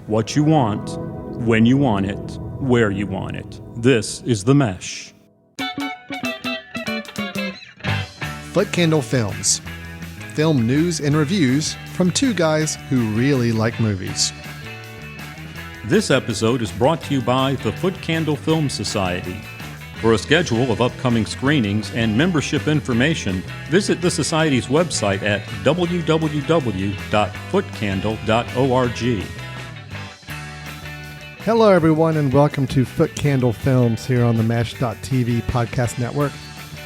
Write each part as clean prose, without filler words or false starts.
what you want, when you want it, where you want it. This is The Mesh. Foot Candle Films. Film news and reviews from two guys who really like movies. This episode is brought to you by the Foot Candle Film Society. For a schedule of upcoming screenings and membership information, visit the Society's website at www.footcandle.org. Hello, everyone, and welcome to Foot Candle Films here on the Mesh.tv podcast network.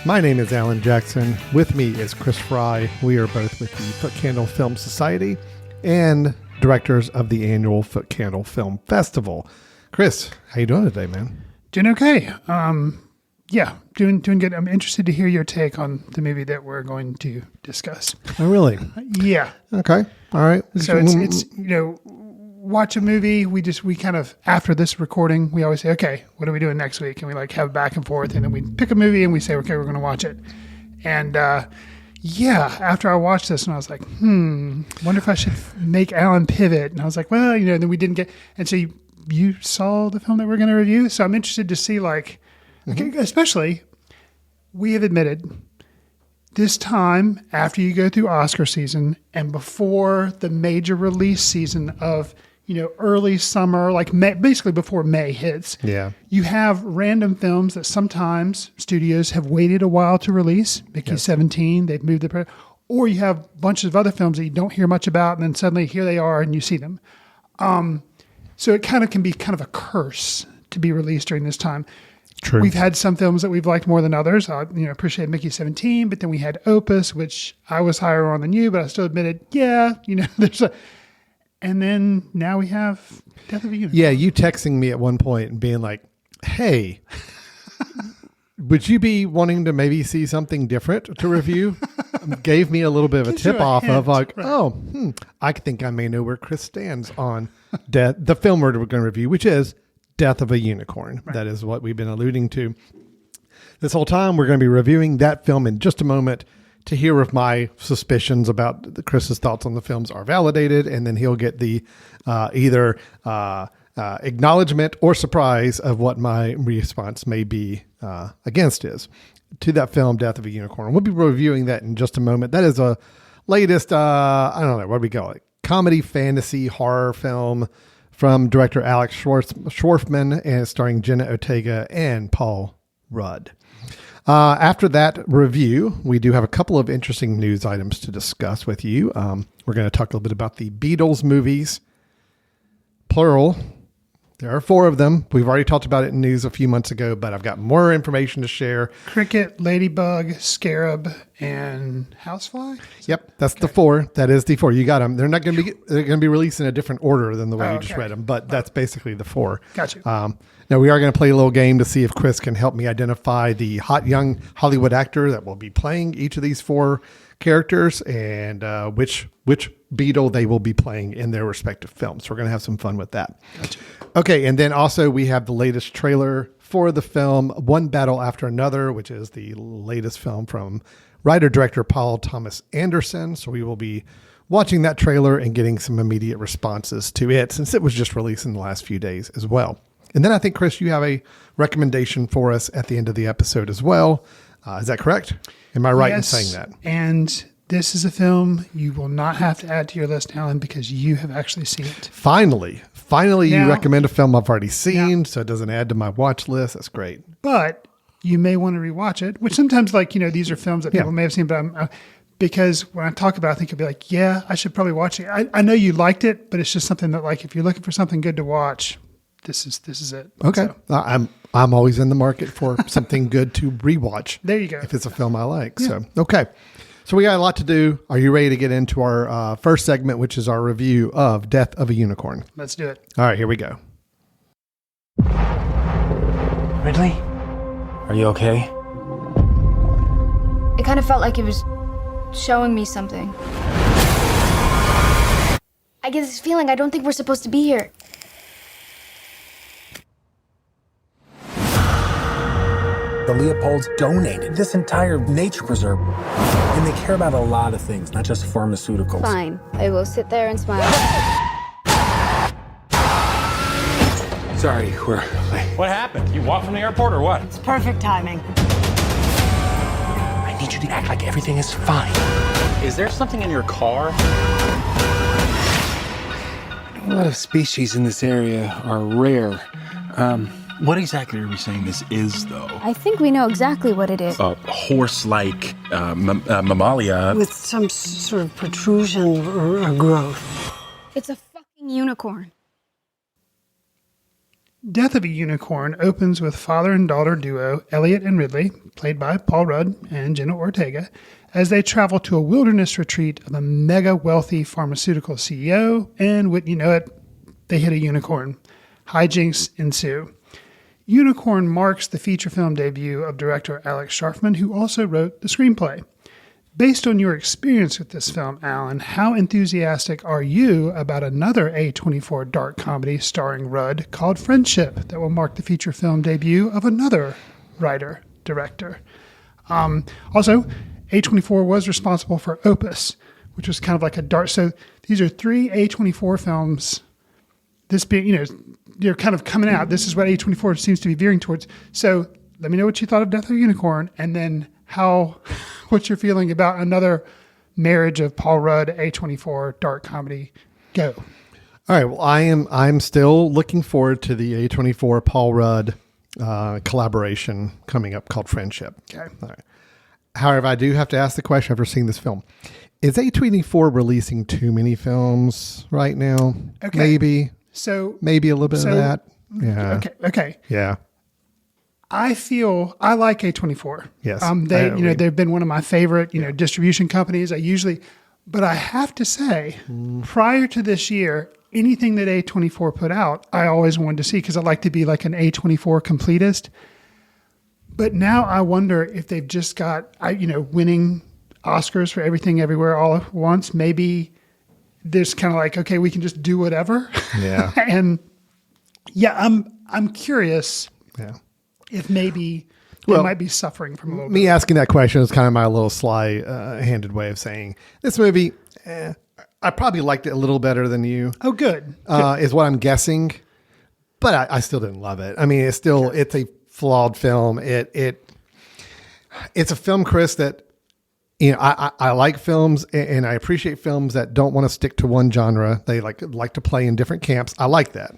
My name is Alan Jackson. With me is Chris Fry. We are both with the Foot Candle Film Society and directors of the annual Foot Candle Film Festival. Chris, how you doing today, man? Doing okay. Doing good. I'm interested to hear your take on the movie that we're going to discuss. Oh, really? Yeah. Okay. All right. So it's watch a movie. We kind of, after this recording, we always say, okay, what are we doing next week? And we have back and forth, and then we pick a movie and we say, okay, we're going to watch it. And after I watched this, and I was like, wonder if I should make Alan pivot. And I was like, well, then we didn't get, and so you saw the film that we're going to review. So I'm interested to see especially, we have admitted this time after you go through Oscar season and before the major release season of, early summer, May, basically before May hits. Yeah. You have random films that sometimes studios have waited a while to release. Mickey 17, they've moved or you have bunches of other films that you don't hear much about, and then suddenly here they are and you see them. So it kind of can be kind of a curse to be released during this time. True. We've had some films that we've liked more than others. I appreciate Mickey 17, but then we had Opus, which I was higher on than you, but I still admitted, there's a... And then now we have Death of a Unicorn. Yeah, you texting me at one point and being like, hey, would you be wanting to maybe see something different to review? Gave me a little bit of a tip off hint, of I think I may know where Chris stands on the film we're going to review, which is Death of a Unicorn. Right. That is what we've been alluding to this whole time. We're going to be reviewing that film in just a moment to hear if my suspicions about Chris's thoughts on the films are validated, and then he'll get the either acknowledgement or surprise of what my response may be against is to that film, Death of a Unicorn. We'll be reviewing that in just a moment. That is a latest, I don't know, what do we call it? Comedy, fantasy, horror film from director Alex Schwartzman and starring Jenna Ortega and Paul Rudd. After that review, we do have a couple of interesting news items to discuss with you. We're going to talk a little bit about the Beatles movies, plural. There are 4 of them. We've already talked about it in news a few months ago, but I've got more information to share. Cricket, Ladybug, Scarab, and Housefly? Yep, that's the 4. That is the 4. You got them. They're going to be released in a different order than the way you just read them, but that's basically the 4. Gotcha. Now, we are going to play a little game to see if Chris can help me identify the hot young Hollywood actor that will be playing each of these 4 characters and which Beatle they will be playing in their respective films. So we're going to have some fun with that. Gotcha. Okay, and then also we have the latest trailer for the film One Battle After Another, which is the latest film from writer-director Paul Thomas Anderson. So we will be watching that trailer and getting some immediate responses to it since it was just released in the last few days as well. And then I think, Chris, you have a recommendation for us at the end of the episode as well. Is that correct? Am I right in saying that? And this is a film you will not have to add to your list, Alan, because you have actually seen it. Finally, you recommend a film I've already seen, so it doesn't add to my watch list. That's great. But you may want to rewatch it, which sometimes, these are films that people may have seen, but because when I talk about it, I think I'll be like, yeah, I should probably watch it. I know you liked it, but it's just something that, if you're looking for something good to watch, this is it. Okay. So. I'm always in the market for something good to rewatch. There you go. If it's a film I like. Yeah. So, okay. So we got a lot to do. Are you ready to get into our first segment, which is our review of Death of a Unicorn? Let's do it. All right, here we go. Ridley? Are you okay? It kind of felt like it was showing me something. I get this feeling I don't think we're supposed to be here. The Leopolds donated this entire nature preserve. And they care about a lot of things, not just pharmaceuticals. Fine. I will sit there and smile. Sorry, we're late. What happened? You walked from the airport or what? It's perfect timing. I need you to act like everything is fine. Is there something in your car? A lot of species in this area are rare. What exactly are we saying this is, though? I think we know exactly what it is. A horse-like mammalia. With some sort of protrusion or growth. It's a fucking unicorn. Death of a Unicorn opens with father and daughter duo Elliot and Ridley, played by Paul Rudd and Jenna Ortega, as they travel to a wilderness retreat of a mega wealthy pharmaceutical CEO, and wouldn't you know it, they hit a unicorn. Hijinks ensue. Unicorn marks the feature film debut of director Alex Sharfman, who also wrote the screenplay. Based on your experience with this film, Alan, how enthusiastic are you about another A24 dark comedy starring Rudd called Friendship that will mark the feature film debut of another writer-director? Also, A24 was responsible for Opus, which was kind of like a dark... So these are 3 A24 films. This being, they're kind of coming out. This is what A24 seems to be veering towards. So let me know what you thought of Death of a Unicorn, and then what's your feeling about another marriage of Paul Rudd, A24 dark comedy? Go. All right. Well, I'm still looking forward to the A24 Paul Rudd collaboration coming up called Friendship. Okay. All right. However, I do have to ask the question after seeing this film. Is A24 releasing too many films right now? Okay. Maybe a little bit of that. Yeah. Okay. Yeah. I like A24. Yes. They've been one of my favorite, distribution companies. But I have to say, prior to this year, anything that A24 put out, I always wanted to see because I like to be like an A24 completist. But now I wonder if they've just got, winning Oscars for Everything Everywhere All at Once. Maybe there's kind of like, okay, we can just do whatever. Yeah. And I'm curious. Yeah. If maybe they might be suffering from a little bit. Me asking that question is kind of my little sly-handed way of saying this movie, I probably liked it a little better than you. Oh, good. Is what I'm guessing. But I still didn't love it. I mean, it's a flawed film. It's a film, Chris, that, I like films and I appreciate films that don't want to stick to one genre. They like to play in different camps. I like that.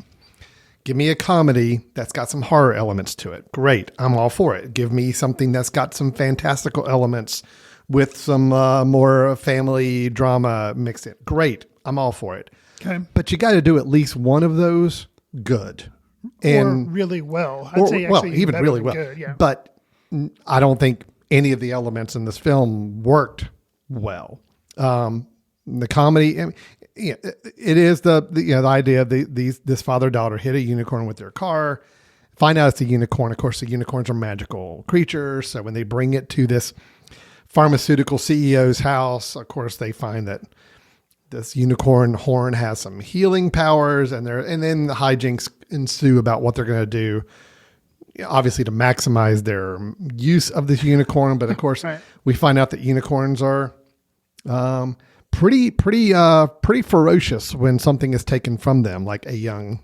Give me a comedy that's got some horror elements to it. Great. I'm all for it. Give me something that's got some fantastical elements with some more family drama mixed in. Great. I'm all for it. Okay. But you got to do at least one of those good. Or really well. I'd say actually even better really than well. Good, yeah. But I don't think any of the elements in this film worked well. The comedy... Yeah, it is the idea of this father-daughter hit a unicorn with their car, find out it's a unicorn. Of course, the unicorns are magical creatures. So when they bring it to this pharmaceutical CEO's house, of course, they find that this unicorn horn has some healing powers, and then the hijinks ensue about what they're going to do, obviously to maximize their use of this unicorn. But of course, right. We find out that unicorns are pretty ferocious when something is taken from them, like a young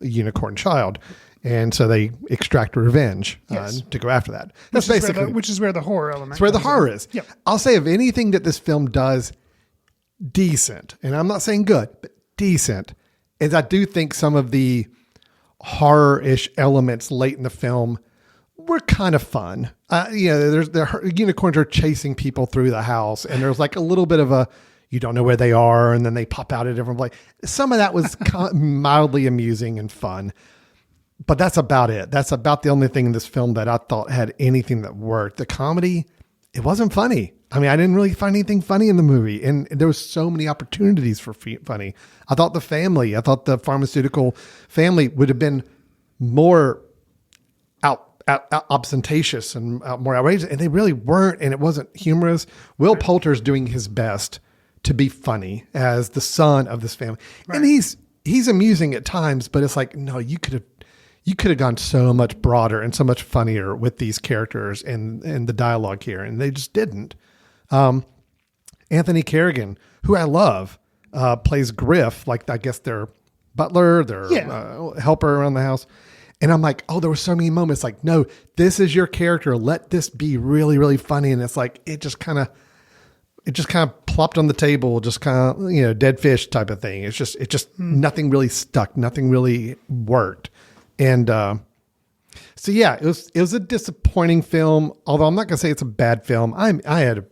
unicorn child. And so they extract revenge to go after that. That's which is where the horror element. That's where the horror is. Yep. I'll say of anything that this film does decent, and I'm not saying good, but decent, is I do think some of the horror-ish elements late in the film were kind of fun. The unicorns are chasing people through the house, and there's like a little bit of you don't know where they are, and then they pop out at different places. Some of that was mildly amusing and fun, but that's about it. That's about the only thing in this film that I thought had anything that worked. The comedy, it wasn't funny. I mean, I didn't really find anything funny in the movie, and there was so many opportunities for funny. I thought the pharmaceutical family would have been more ostentatious and more outrageous, and they really weren't, and it wasn't humorous. Will Poulter's doing his best to be funny as the son of this family, right. And he's amusing at times, but it's like, no, you could have gone so much broader and so much funnier with these characters and the dialogue here, and they just didn't. Anthony Carrigan, who I love, plays Griff, like I guess their butler, their Yeah. helper around the house. And I'm like, oh, there were so many moments like, no, this is your character. Let this be really, really funny. And it's like, it just kind of plopped on the table, just kind of, dead fish type of thing. It's just nothing really stuck. Nothing really worked. And, so yeah, it was a disappointing film, although I'm not going to say it's a bad film. I had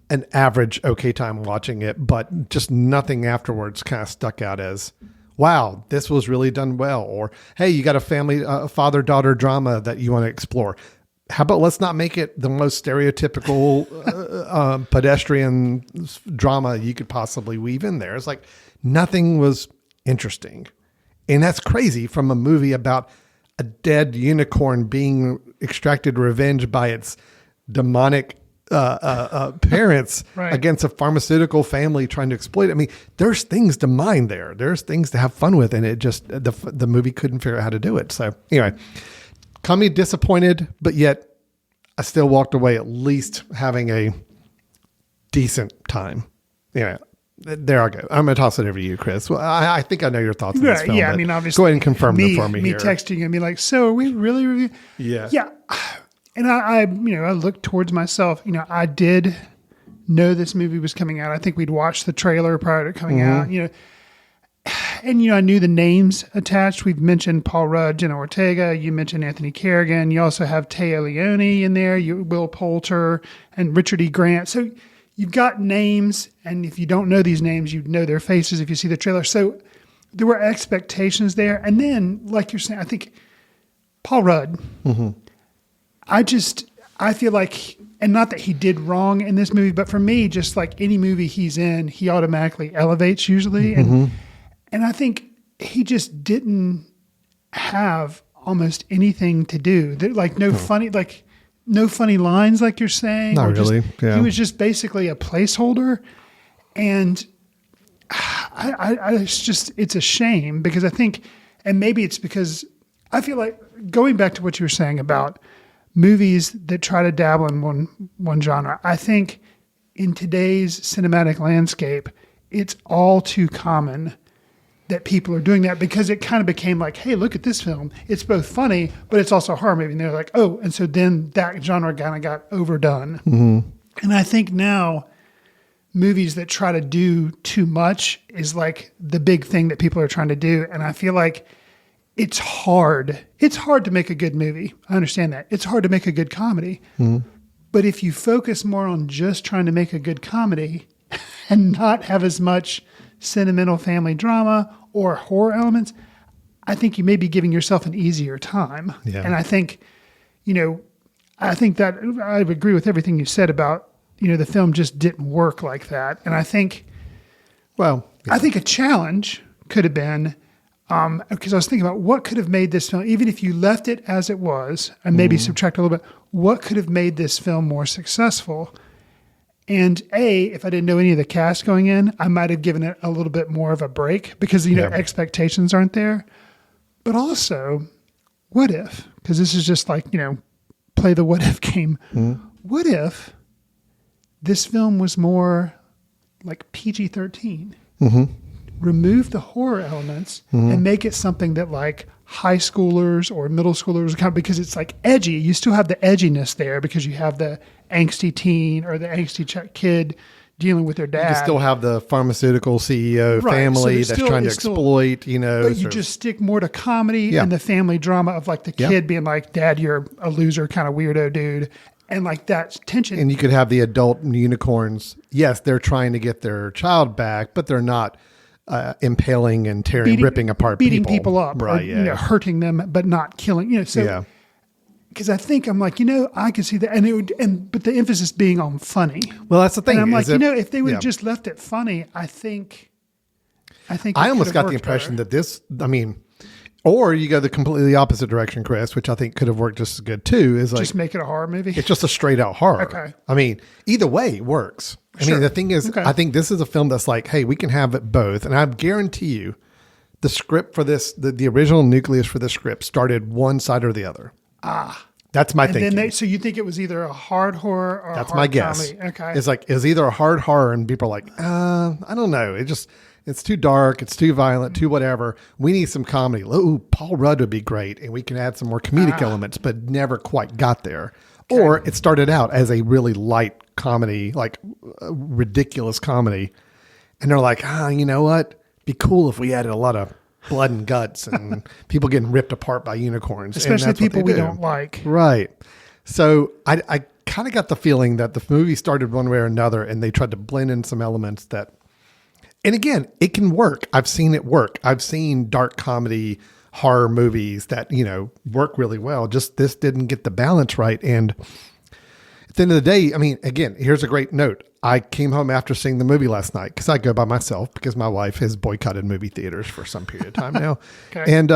an average okay time watching it, but just nothing afterwards kind of stuck out as, wow, this was really done well. Or, hey, you got a family, father-daughter drama that you want to explore. How about let's not make it the most stereotypical pedestrian drama you could possibly weave in there. It's like nothing was interesting. And that's crazy from a movie about a dead unicorn being extracted revenge by its demonic parents Right. against a pharmaceutical family trying to exploit it. I mean, there's things to mine there. There's things to have fun with, and it just the movie couldn't figure out how to do it. So anyway, caught me disappointed, but yet I still walked away at least having a decent time. Yeah. There I go. I'm going to toss it over to you, Chris. Well, I think I know your thoughts on this Right, film. yeah, I but mean, obviously, go ahead and confirm them for me Me here. texting and be like, "So are we really reviewing?" Yeah. And I looked towards myself. I did know this movie was coming out. I think we'd watched the trailer prior to it coming out. And I knew the names attached. We've mentioned Paul Rudd, Jenna Ortega. You mentioned Anthony Carrigan. You also have Taya Leone in there. Will Poulter and Richard E. Grant. So you've got names, and if you don't know these names, you know their faces if you see the trailer. So there were expectations there. And then, like you're saying, I think Paul Rudd, I feel like, and not that he did wrong in this movie, but for me, just like any movie he's in, he automatically elevates usually. And I think he just didn't have almost anything to do. Like no funny lines, like you're saying. Not really. Yeah. He was just basically a placeholder. And it's a shame because I think, and maybe it's because I feel like going back to what you were saying about movies that try to dabble in one genre, I think in today's cinematic landscape, it's all too common that people are doing that because it kind of became like, hey, look at this film. It's both funny, but it's also a horror movie. And they're like, oh, and so then that genre kind of got overdone. And I think now movies that try to do too much is like the big thing that people are trying to do. And I feel like it's hard. It's hard to make a good movie. I understand that. It's hard to make a good comedy. But if you focus more on just trying to make a good comedy and not have as much sentimental family drama or horror elements, I think you may be giving yourself an easier time. Yeah. And I think, I think that I agree with everything you said about, the film just didn't work like that. And I think, I think a challenge could have been, because I was thinking about what could have made this film, even if you left it as it was and maybe subtract a little bit, what could have made this film more successful? And if I didn't know any of the cast going in, I might have given it a little bit more of a break because, expectations aren't there. But also, what if, because this is just like, play the what if game. What if this film was more like PG-13? Remove the horror elements and make it something that like high schoolers or middle schoolers kind of, because it's like edgy. You still have the edginess there because you have the angsty teen or the angsty kid dealing with their dad. You still have the pharmaceutical CEO family that's trying to exploit, But you just stick more to comedy and the family drama of like the kid being like, Dad, you're a loser kind of weirdo dude. And like that tension. And you could have the adult unicorns. Yes, they're trying to get their child back, but they're not impaling and ripping apart beating people up, right? Or, hurting them, but not killing. So because I think I'm like, I could see that, and it would, but the emphasis being on funny. Well, that's the thing. And I'm like, if they would have just left it funny, I think. I almost got the impression that this. I mean, or you go the completely opposite direction, Chris, which I think could have worked just as good too. Is like just make it a horror movie. It's just a straight out horror. Okay. I mean, either way works. I mean, the thing is, I think this is a film that's like, hey, we can have it both. And I guarantee you the script for this, the original nucleus for this script started one side or the other. That's my thinking. Then so you think it was either a hard horror or that's a hard my guess. comedy. Okay. It's like, it's either a hard horror and people are like, I don't know. It's too dark. It's too violent, too whatever. We need some comedy. Ooh, Paul Rudd would be great. And we can add some more comedic elements, but never quite got there. Okay. Or it started out as a really light comedy, like ridiculous comedy. And they're like, you know what? Be cool if we added a lot of blood and guts and people getting ripped apart by unicorns. Especially people we don't like. Right. So I kind of got the feeling that the movie started one way or another and they tried to blend in some elements that, and again, it can work. I've seen it work. I've seen dark comedy horror movies that, work really well. Just this didn't get the balance right. And at the end of the day, I mean, again, here's a great note. I came home after seeing the movie last night because I go by myself because my wife has boycotted movie theaters for some period of time now. Okay. And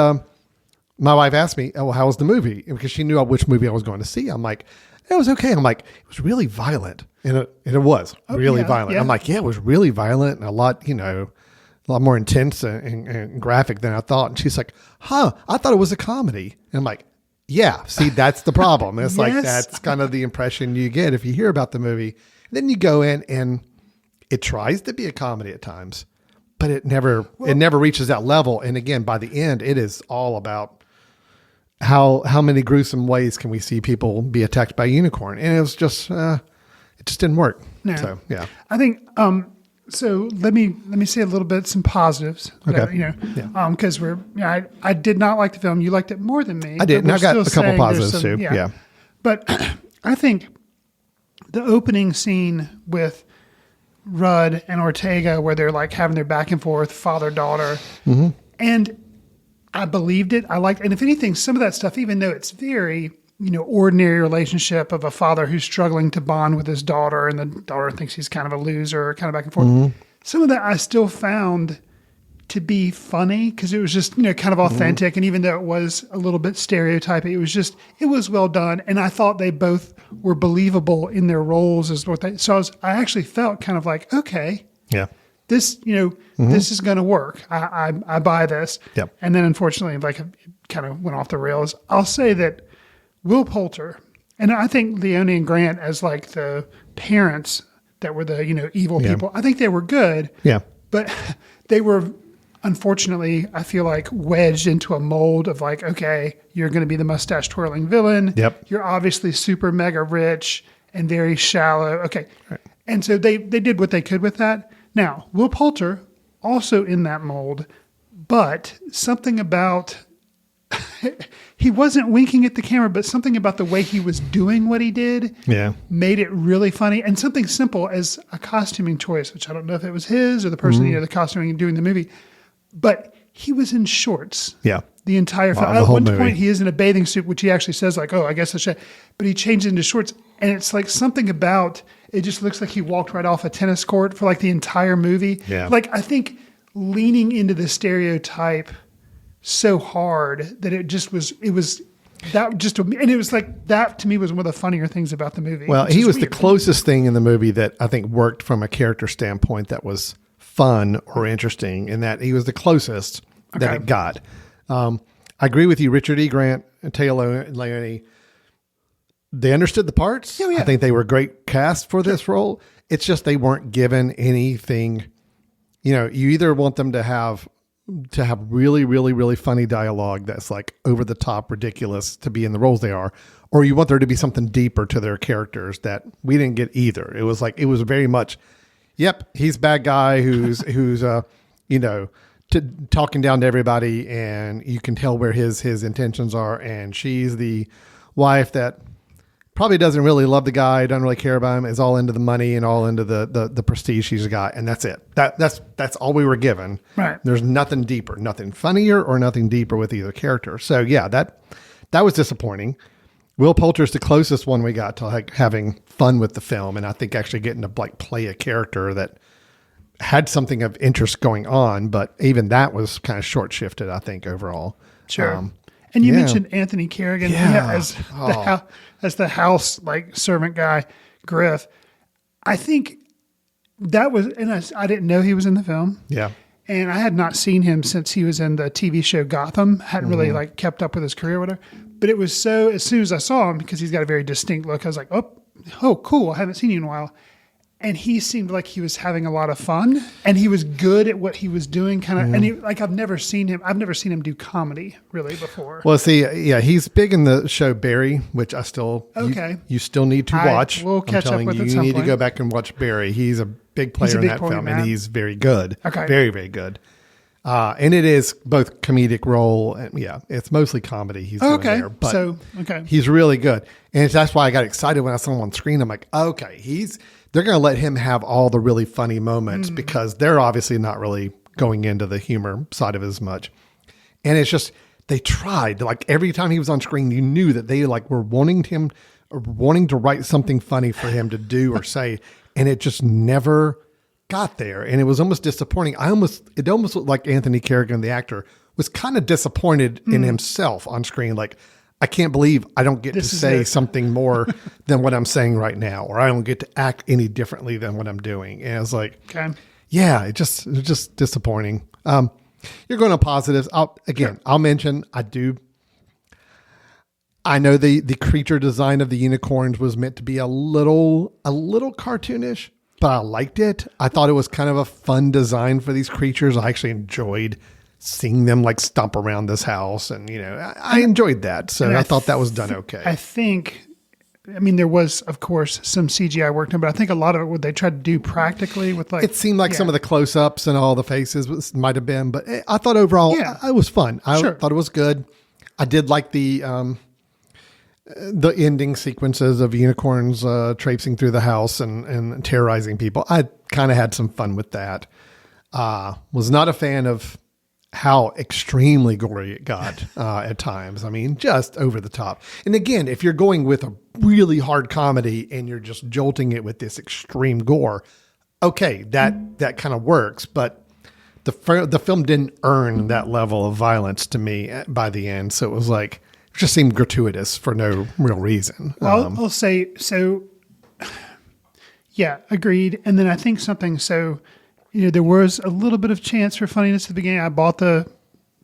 my wife asked me, oh, well, how was the movie? Because she knew which movie I was going to see. I'm like, it was okay. I'm like, it was really violent. And it was really violent. Yeah. I'm like, yeah, it was really violent and a lot more intense and graphic than I thought. And she's like, I thought it was a comedy. And I'm like, yeah, see, that's the problem. It's like, that's kind of the impression you get if you hear about the movie. Then you go in and it tries to be a comedy at times, but it never reaches that level. And again, by the end, it is all about how many gruesome ways can we see people be attacked by a unicorn. And it was just, it just didn't work. No. So, yeah. I think, so let me say a little bit, some positives. Okay. Because I did not like the film. You liked it more than me. I did. And I got a couple positives too. Yeah. But I think the opening scene with Rudd and Ortega, where they're like having their back and forth, father-daughter, and I believed it. I liked, and if anything, some of that stuff, even though it's very, ordinary relationship of a father who's struggling to bond with his daughter, and the daughter thinks he's kind of a loser, kind of back and forth. Some of that I still found to be funny because it was just, kind of authentic. And even though it was a little bit stereotyping, it was well done. And I thought they both were believable in their roles as what they, so I actually felt kind of like, okay, yeah, this, this is going to work. I buy this. Yep. And then unfortunately, like it kind of went off the rails. I'll say that Will Poulter, and I think Leone and Grant as like the parents that were the, evil people, I think they were good. Yeah. But they were, unfortunately, I feel like wedged into a mold of like, okay, you're going to be the mustache twirling villain. Yep. You're obviously super mega rich and very shallow. Okay. Right. And so they did what they could with that. Now, Will Poulter, also in that mold, but something about, he wasn't winking at the camera, but something about the way he was doing what he did made it really funny. And something simple as a costuming choice, which I don't know if it was his or the person, the costuming and doing the movie, but he was in shorts. Yeah. The entire film. At one point, he is in a bathing suit, which he actually says like, oh, I guess I should. But he changed into shorts. And it's like something about, it just looks like he walked right off a tennis court for like the entire movie. Yeah. Like, I think leaning into the stereotype so hard that it was like, that to me was one of the funnier things about the movie. Well, he was the closest thing in the movie that I think worked from a character standpoint that was fun or interesting, in that he was the closest that it got. I agree with you, Richard E. Grant and Taylor Leone. They understood the parts. Oh, yeah. I think they were great cast for this role. It's just they weren't given anything. You either want them to have really, really, really funny dialogue that's like over the top, ridiculous to be in the roles they are, or you want there to be something deeper to their characters that we didn't get either. It was like, it was very much, yep, he's a bad guy who's talking down to everybody, and you can tell where his intentions are. And she's the wife that probably doesn't really love the guy, doesn't really care about him, is all into the money and all into the prestige she's got, and that's it. That's all we were given. Right. There's nothing deeper, nothing funnier or nothing deeper with either character. So yeah, that was disappointing. Will Poulter's the closest one we got to like having fun with the film, and I think actually getting to like play a character that had something of interest going on, but even that was kind of short shifted, I think, overall. Sure. And you mentioned Anthony Kerrigan as the house like servant guy, Griff. I think that was, and I didn't know he was in the film. Yeah. And I had not seen him since he was in the TV show Gotham. Hadn't really like kept up with his career or whatever. But it was as soon as I saw him, because he's got a very distinct look, I was like, oh, cool. I haven't seen you in a while. and he seemed like he was having a lot of fun, and he was good at what he was doing. Kind of, and he, like I've never seen him do comedy really before. Well, see, yeah, he's big in the show Barry, which I still you still need to watch. We'll catch up with it at you some need point. to go back and watch Barry. He's a big player in that point film, man. and he's very good. Okay, very very good. And it is both comedic role and it's mostly comedy. He's doing there, but he's really good, and that's why I got excited when I saw him on screen. I'm like, okay, they're going to let him have all the really funny moments because they're obviously not really going into the humor side of it as much. And it's just, they tried, like every time he was on screen, you knew that they like were wanting to write something funny for him to do or say. And it just never got there. And it was almost disappointing. It almost looked like Anthony Carrigan, the actor, was kind of disappointed in himself on screen. Like, I can't believe I don't get to say something more than what I'm saying right now, or I don't get to act any differently than what I'm doing. And I was like, yeah, it was just disappointing. You're going to positives. I'll mention, I know the creature design of the unicorns was meant to be a little cartoonish, but I liked it. I thought it was kind of a fun design for these creatures. I actually enjoyed seeing them like stomp around this house, and I enjoyed that. So I thought that was done okay. I mean, there was, of course, some CGI work done, but I think a lot of it, what they tried to do practically with like... It seemed like some of the close-ups and all the faces might have been, but I thought overall it was fun. I thought it was good. I did like the ending sequences of unicorns traipsing through the house and terrorizing people. I kind of had some fun with that. Was not a fan of how extremely gory it got at times. I mean, just over the top. And again, if you're going with a really hard comedy and you're just jolting it with this extreme gore, okay, that kind of works. But the film didn't earn that level of violence to me by the end. So it was like, it just seemed gratuitous for no real reason. Well, I'll say, so yeah, agreed. And then I think there was a little bit of chance for funniness at the beginning. I bought the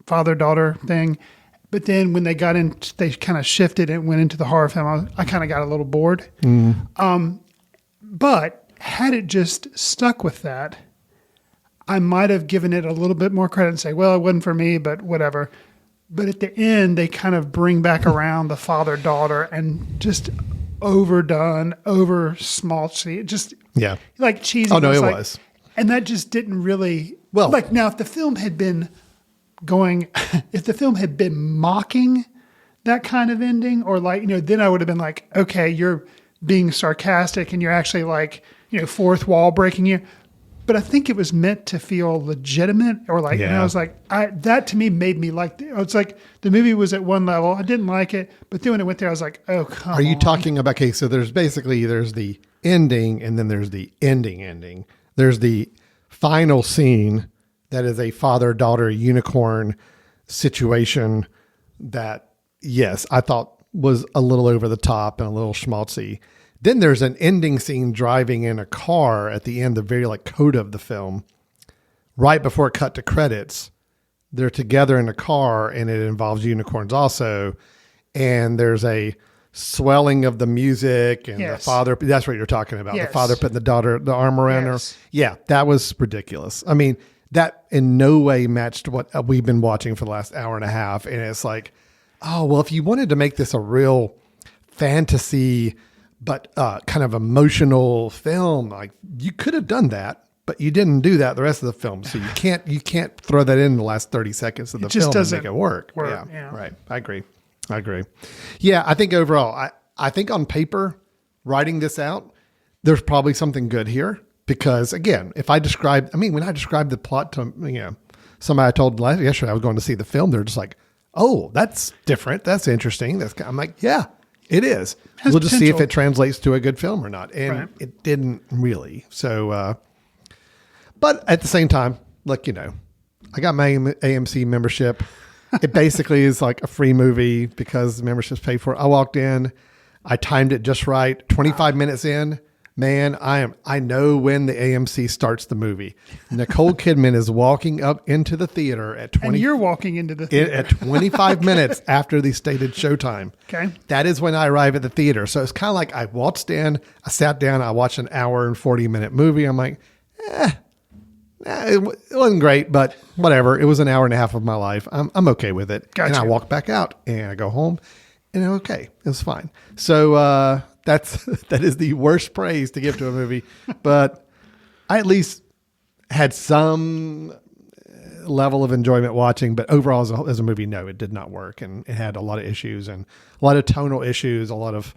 father-daughter thing, but then when they got in, they kind of shifted and went into the horror film. I kind of got a little bored. But had it just stuck with that, I might have given it a little bit more credit and say, well, it wasn't for me, but whatever. But at the end, they kind of bring back around the father-daughter and just overdone, over schmaltzy, just like cheesy. Oh, no, it was. And that just didn't really like now if the film had been mocking that kind of ending, or like, then I would have been like, okay, you're being sarcastic and you're actually like, fourth wall breaking you. But I think it was meant to feel legitimate, or like, and I was like, that to me made me like, it's like the movie was at one level. I didn't like it, but then when it went there, I was like, oh, come on. Are you talking about, okay, so there's the ending and then there's the ending. There's the final scene that is a father-daughter unicorn situation that, yes, I thought was a little over the top and a little schmaltzy. Then there's an ending scene driving in a car at the end, the very like coda of the film, right before it cut to credits. They're together in a car and it involves unicorns also. And there's a swelling of the music and the father, that's what you're talking about. The father putting the arm around her. Yeah, that was ridiculous. I mean, that in no way matched what we've been watching for the last hour and a half. And it's like, oh, well, if you wanted to make this a real fantasy, but kind of emotional film, like you could have done that, but you didn't do that the rest of the film. So you can't throw that in the last 30 seconds of the film and make it work. Yeah, right. I agree. Yeah, I think overall, I think on paper, writing this out, there's probably something good here. Because again, when I described the plot to somebody I told yesterday I was going to see the film, they're just like, oh, that's different. That's interesting. I'm like, yeah, it is. We'll just see if it translates to a good film or not. And it didn't really. So, but at the same time, look, I got my AMC membership. It basically is like a free movie because the membership's paid for. I walked in, I timed it just right. 25 minutes in, Man, I know when the AMC starts the movie. Nicole Kidman is walking up into the theater at 20. And you're walking into the theater. At 25 minutes after the stated showtime. Okay. That is when I arrive at the theater. So it's kind of like I waltzed in, I sat down, I watched an hour and 40-minute movie. I'm like, it wasn't great, but whatever. It was an hour and a half of my life. I'm okay with it. Gotcha. And I walk back out and I go home and okay, it was fine. So that is the worst praise to give to a movie, but I at least had some level of enjoyment watching, but overall as a movie, no, it did not work. And it had a lot of issues and a lot of tonal issues, a lot of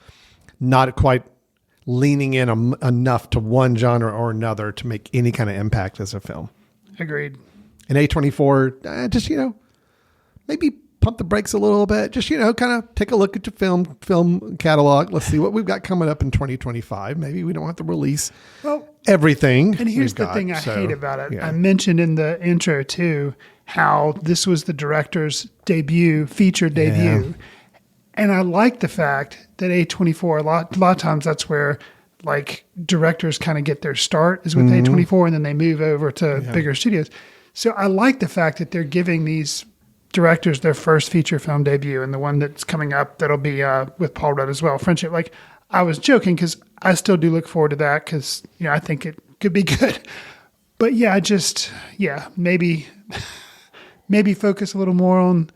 not quite leaning in enough to one genre or another to make any kind of impact as a film. Agreed. And A24, just, maybe pump the brakes a little bit. Just, kind of take a look at your film catalog. Let's see what we've got coming up in 2025. Maybe we don't have to release everything. And here's the thing I hate about it. Yeah. I mentioned in the intro too, how this was the director's feature debut. And I like the fact that A24, a lot of times that's where like directors kind of get their start is with A24 and then they move over to bigger studios. So I like the fact that they're giving these directors their first feature film debut, and the one that's coming up that'll be with Paul Rudd as well, Friendship. Like I was joking because I still do look forward to that because I think it could be good. But maybe focus a little more on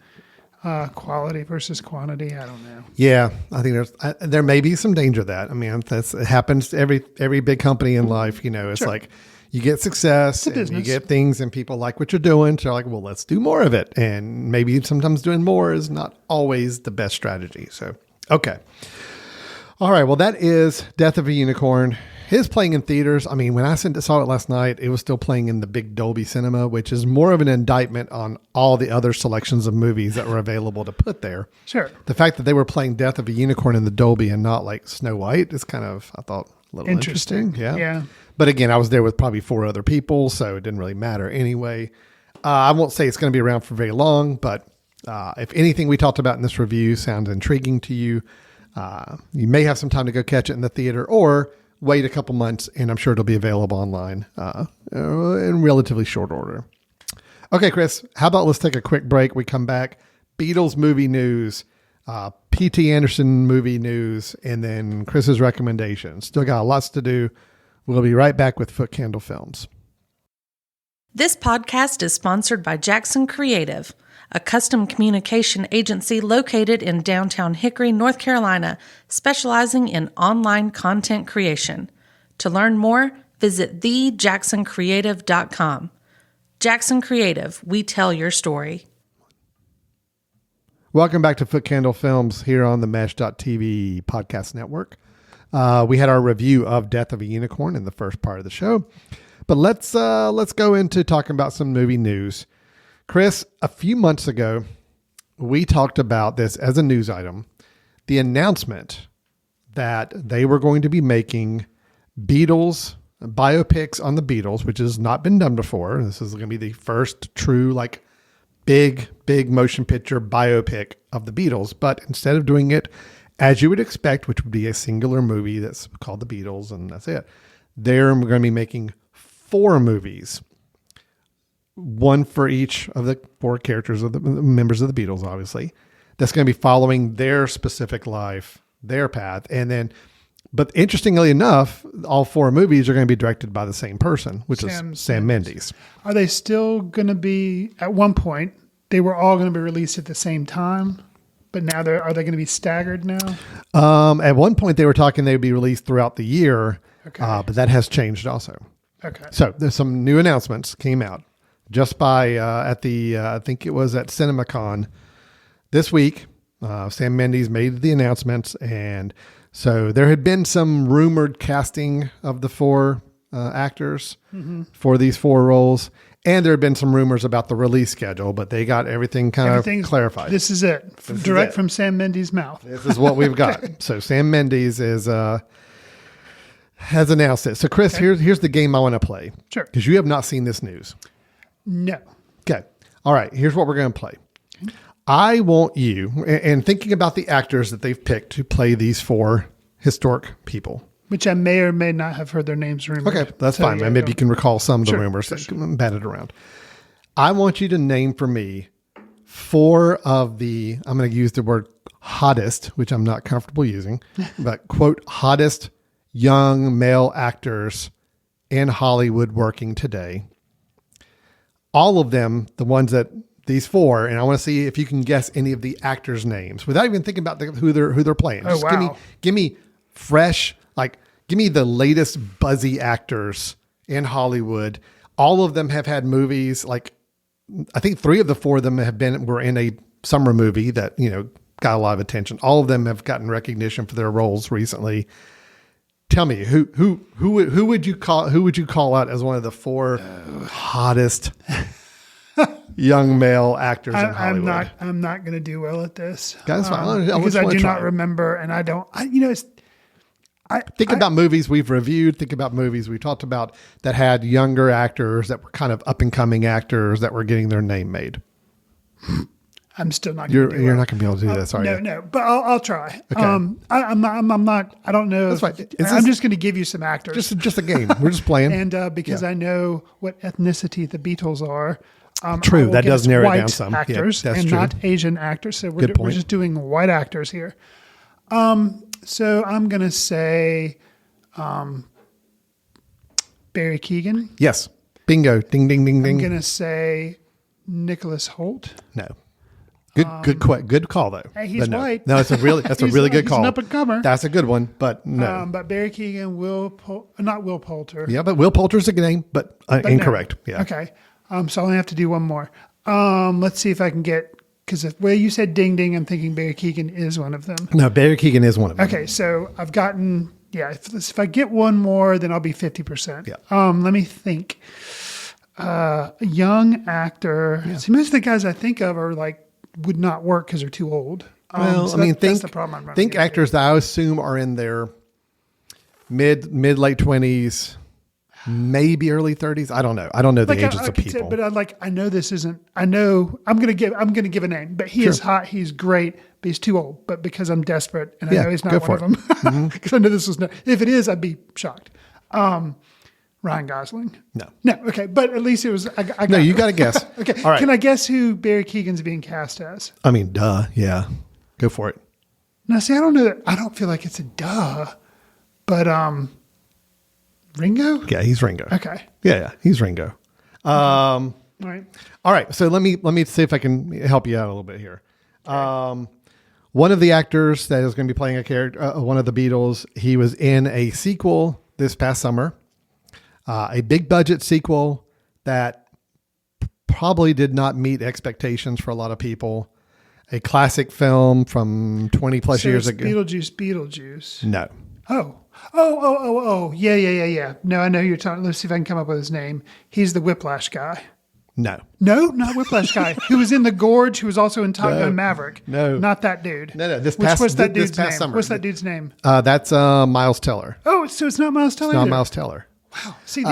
quality versus quantity. I don't know. Yeah, I think there may be some danger of that. I mean, it happens to every big company in life. It's like you get success and you get things and people like what you're doing. So they're like, well, let's do more of it. And maybe sometimes doing more is not always the best strategy. So, okay. All right. Well, that is Death of a Unicorn. It is playing in theaters. I mean, when I saw it last night, it was still playing in the big Dolby Cinema, which is more of an indictment on all the other selections of movies that were available to put there. Sure. The fact that they were playing Death of a Unicorn in the Dolby and not like Snow White is kind of, I thought, a little interesting. Yeah. But again, I was there with probably 4 other people, so it didn't really matter anyway. I won't say it's going to be around for very long, but if anything we talked about in this review sounds intriguing to you, you may have some time to go catch it in the theater or wait a couple months, and I'm sure it'll be available online in relatively short order. Okay, Chris, how about let's take a quick break. We come back, Beatles movie news, P.T. Anderson movie news, and then Chris's recommendations. Still got lots to do. We'll be right back with Foot Candle Films. This podcast is sponsored by Jackson Creative, a custom communication agency located in downtown Hickory, North Carolina, specializing in online content creation. To learn more, visit thejacksoncreative.com. Jackson Creative, we tell your story. Welcome back to Foot Candle Films here on the Mesh.tv podcast network. We had our review of Death of a Unicorn in the first part of the show, but let's go into talking about some movie news. Chris, a few months ago, we talked about this as a news item, the announcement that they were going to be making Beatles biopics on the Beatles, which has not been done before. This is going to be the first true, like big motion picture biopic of the Beatles. But instead of doing it as you would expect, which would be a singular movie that's called The Beatles, and that's it, they're going to be making 4 movies, one for each of the 4 characters of the members of the Beatles, obviously. That's going to be following their specific life, their path. But interestingly enough, all 4 movies are going to be directed by the same person, which is Sam Mendes. Are they still going to be, at one point, they were all going to be released at the same time? But now are they going to be staggered now? At one point, they were talking they would be released throughout the year, but that has changed also. Okay. So there's some new announcements came out just by at the I think it was at CinemaCon this week. Sam Mendes made the announcements, and so there had been some rumored casting of the 4 actors for these 4 roles. And there had been some rumors about the release schedule, but they got everything kind of clarified. This is it. Direct from Sam Mendes' mouth. This is what we've got. So Sam Mendes has announced it. So Chris, here's the game I want to play. Sure. Because you have not seen this news. No. Okay. All right. Here's what we're going to play. I want you, and thinking about the actors that they've picked to play these 4 historic people, which I may or may not have heard their names rumored. Okay, that's So, fine. yeah, Maybe go. you can recall some of the Sure, rumors sure, that batted around. I want you to name for me 4 of the, I'm going to use the word hottest, which I'm not comfortable using, but quote, hottest young male actors in Hollywood working today. All of them, the ones that these 4, and I want to see if you can guess any of the actors' names without even thinking about who they're playing. Oh, Just wow. give me fresh, like give me the latest buzzy actors in Hollywood. All of them have had movies. Like I think 3 of the 4 of them were in a summer movie that, you know, got a lot of attention. All of them have gotten recognition for their roles recently. Tell me who would you call out as one of the 4 hottest young male actors in Hollywood? I'm not going to do well at this. That's fine. Because I do try. not remember, and I don't. Think about movies we've reviewed. Think about movies we talked about that had younger actors that were kind of up and coming actors that were getting their name made. I'm still not. You're not going to be able to do this, are you? No, but I'll try. Okay. I'm not. I don't know. That's fine. I'm just going to give you some actors. Just a game. We're just playing. And because I know what ethnicity the Beatles are. True, I will that does guess narrow it white down some. Yeah, actors that's and true. not Asian actors. So Good we're point. just doing white actors here. So I'm going to say Barry Keoghan. Yes. Bingo. Ding, ding, ding, I'm ding. going to say Nicholas Holt. No. Good call though. Hey, he's But no. white. No, that's a really good He's call. an up-and-comer. That's a good one, but no. But Barry Keoghan, not Will Poulter. Yeah, but Will Poulter's a good name, but But no. incorrect. Yeah. Okay. So I only have to do one more. Let's see if I can get, because you said ding ding, I'm thinking Barry Keoghan is one of them. No, Barry Keoghan is one of them. Okay, so I've gotten, if I get one more, then I'll be 50%. Yeah. Let me think. A young actor. Yeah. See, most of the guys I think of are would not work because they're too old. Well, So think that's the problem I'm running think into. actors that I assume are in their mid late 20s, maybe early 30s. I don't know. I don't know the ages I of could say, people. but I know this isn't. I know I'm gonna give a name, but he is hot. He's great, but he's too old. But because I'm desperate, and I know he's go not for one of them, because I know this was not. If it is, I'd be shocked. Ryan Gosling. No. Okay, but at least it was. I got No, you it. got to guess. Okay, All right. Can I guess who Barry Keoghan's being cast as? I mean, duh. Yeah. Go for it. Now, see, I don't know that. I don't feel like it's a duh, but Ringo. Yeah, he's Ringo. Okay. Yeah, he's Ringo. All right. All right, so let me see if I can help you out a little bit here. One of the actors that is going to be playing a character, one of the Beatles, he was in a sequel this past summer, a big budget sequel that probably did not meet expectations for a lot of people. A classic film from 20 plus So years it's ago. Beetlejuice. No. Oh. Yeah. No, I know you're talking. Let's see if I can come up with his name. He's the Whiplash guy. No. No, not Whiplash guy. Who was in The Gorge, who was also in Top Gun Maverick. No. Not that dude. No. What's that this dude's past name? summer. What's that dude's name? That's Miles Teller. Oh, so it's not Miles Teller? Not either. Miles Teller. Wow. See,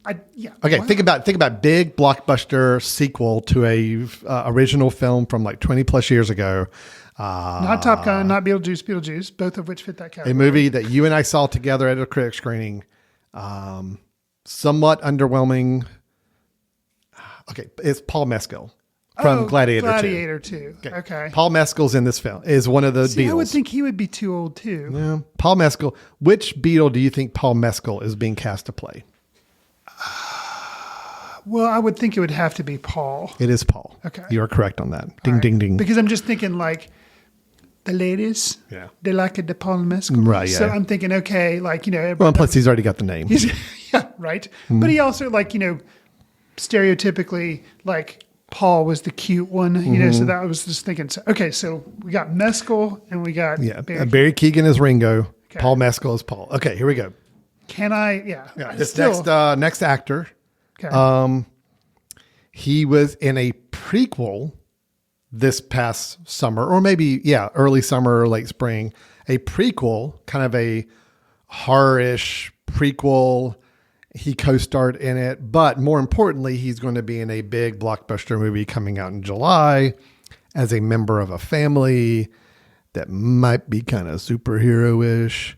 Okay, wow. think about big blockbuster sequel to a original film from like 20 plus years ago. Not Top Gun, not Beetlejuice, both of which fit that A category. movie that you and I saw together at a critic screening. Somewhat underwhelming. Okay, it's Paul Mescal from Gladiator 2. Gladiator 2. Okay. Paul Mescal's in this film. Is one of the See, Beatles. I would think he would be too old too. Yeah. Paul Mescal. Which Beatle do you think Paul Mescal is being cast to play? Well, I would think it would have to be Paul. It is Paul. Okay. You are correct on that. Ding, All right. ding, ding. Because I'm just thinking the ladies, they like it, the Paul Mescal. Right, yeah. So I'm thinking, okay, Well, and plus he's already got the name. yeah, right. But he also stereotypically, Paul was the cute one, so that I was just thinking, so we got Mescal and we got Barry Keoghan is Ringo. Okay. Paul Mescal is Paul. Okay, here we go. Can I, yeah. This next actor, Okay. he was in a prequel this past summer, or maybe, early summer or late spring, a prequel, kind of a horror-ish prequel. He co-starred in it, but more importantly, he's going to be in a big blockbuster movie coming out in July as a member of a family that might be kind of superhero-ish.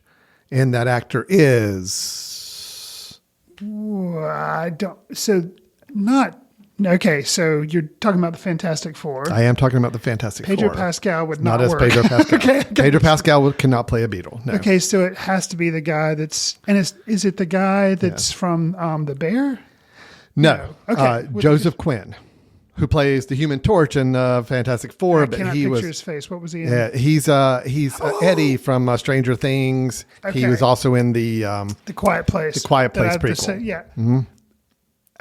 And that actor is... I don't. So not. Okay, so you're talking about the Fantastic Four. I am talking about the Fantastic Pedro Four. Pascal would not Not as work. Pedro Pascal. Okay. Pedro Pascal cannot play a beetle. No. Okay, so it has to be the guy that's, and is it the guy that's from The Bear? No. Okay. Joseph Quinn, who plays the Human Torch in Fantastic Four, I but cannot he picture was his face. What was he in? he's Eddie from Stranger Things. Okay. He was also in the The Quiet Place. The Quiet that I Place have to prequel. say- yeah.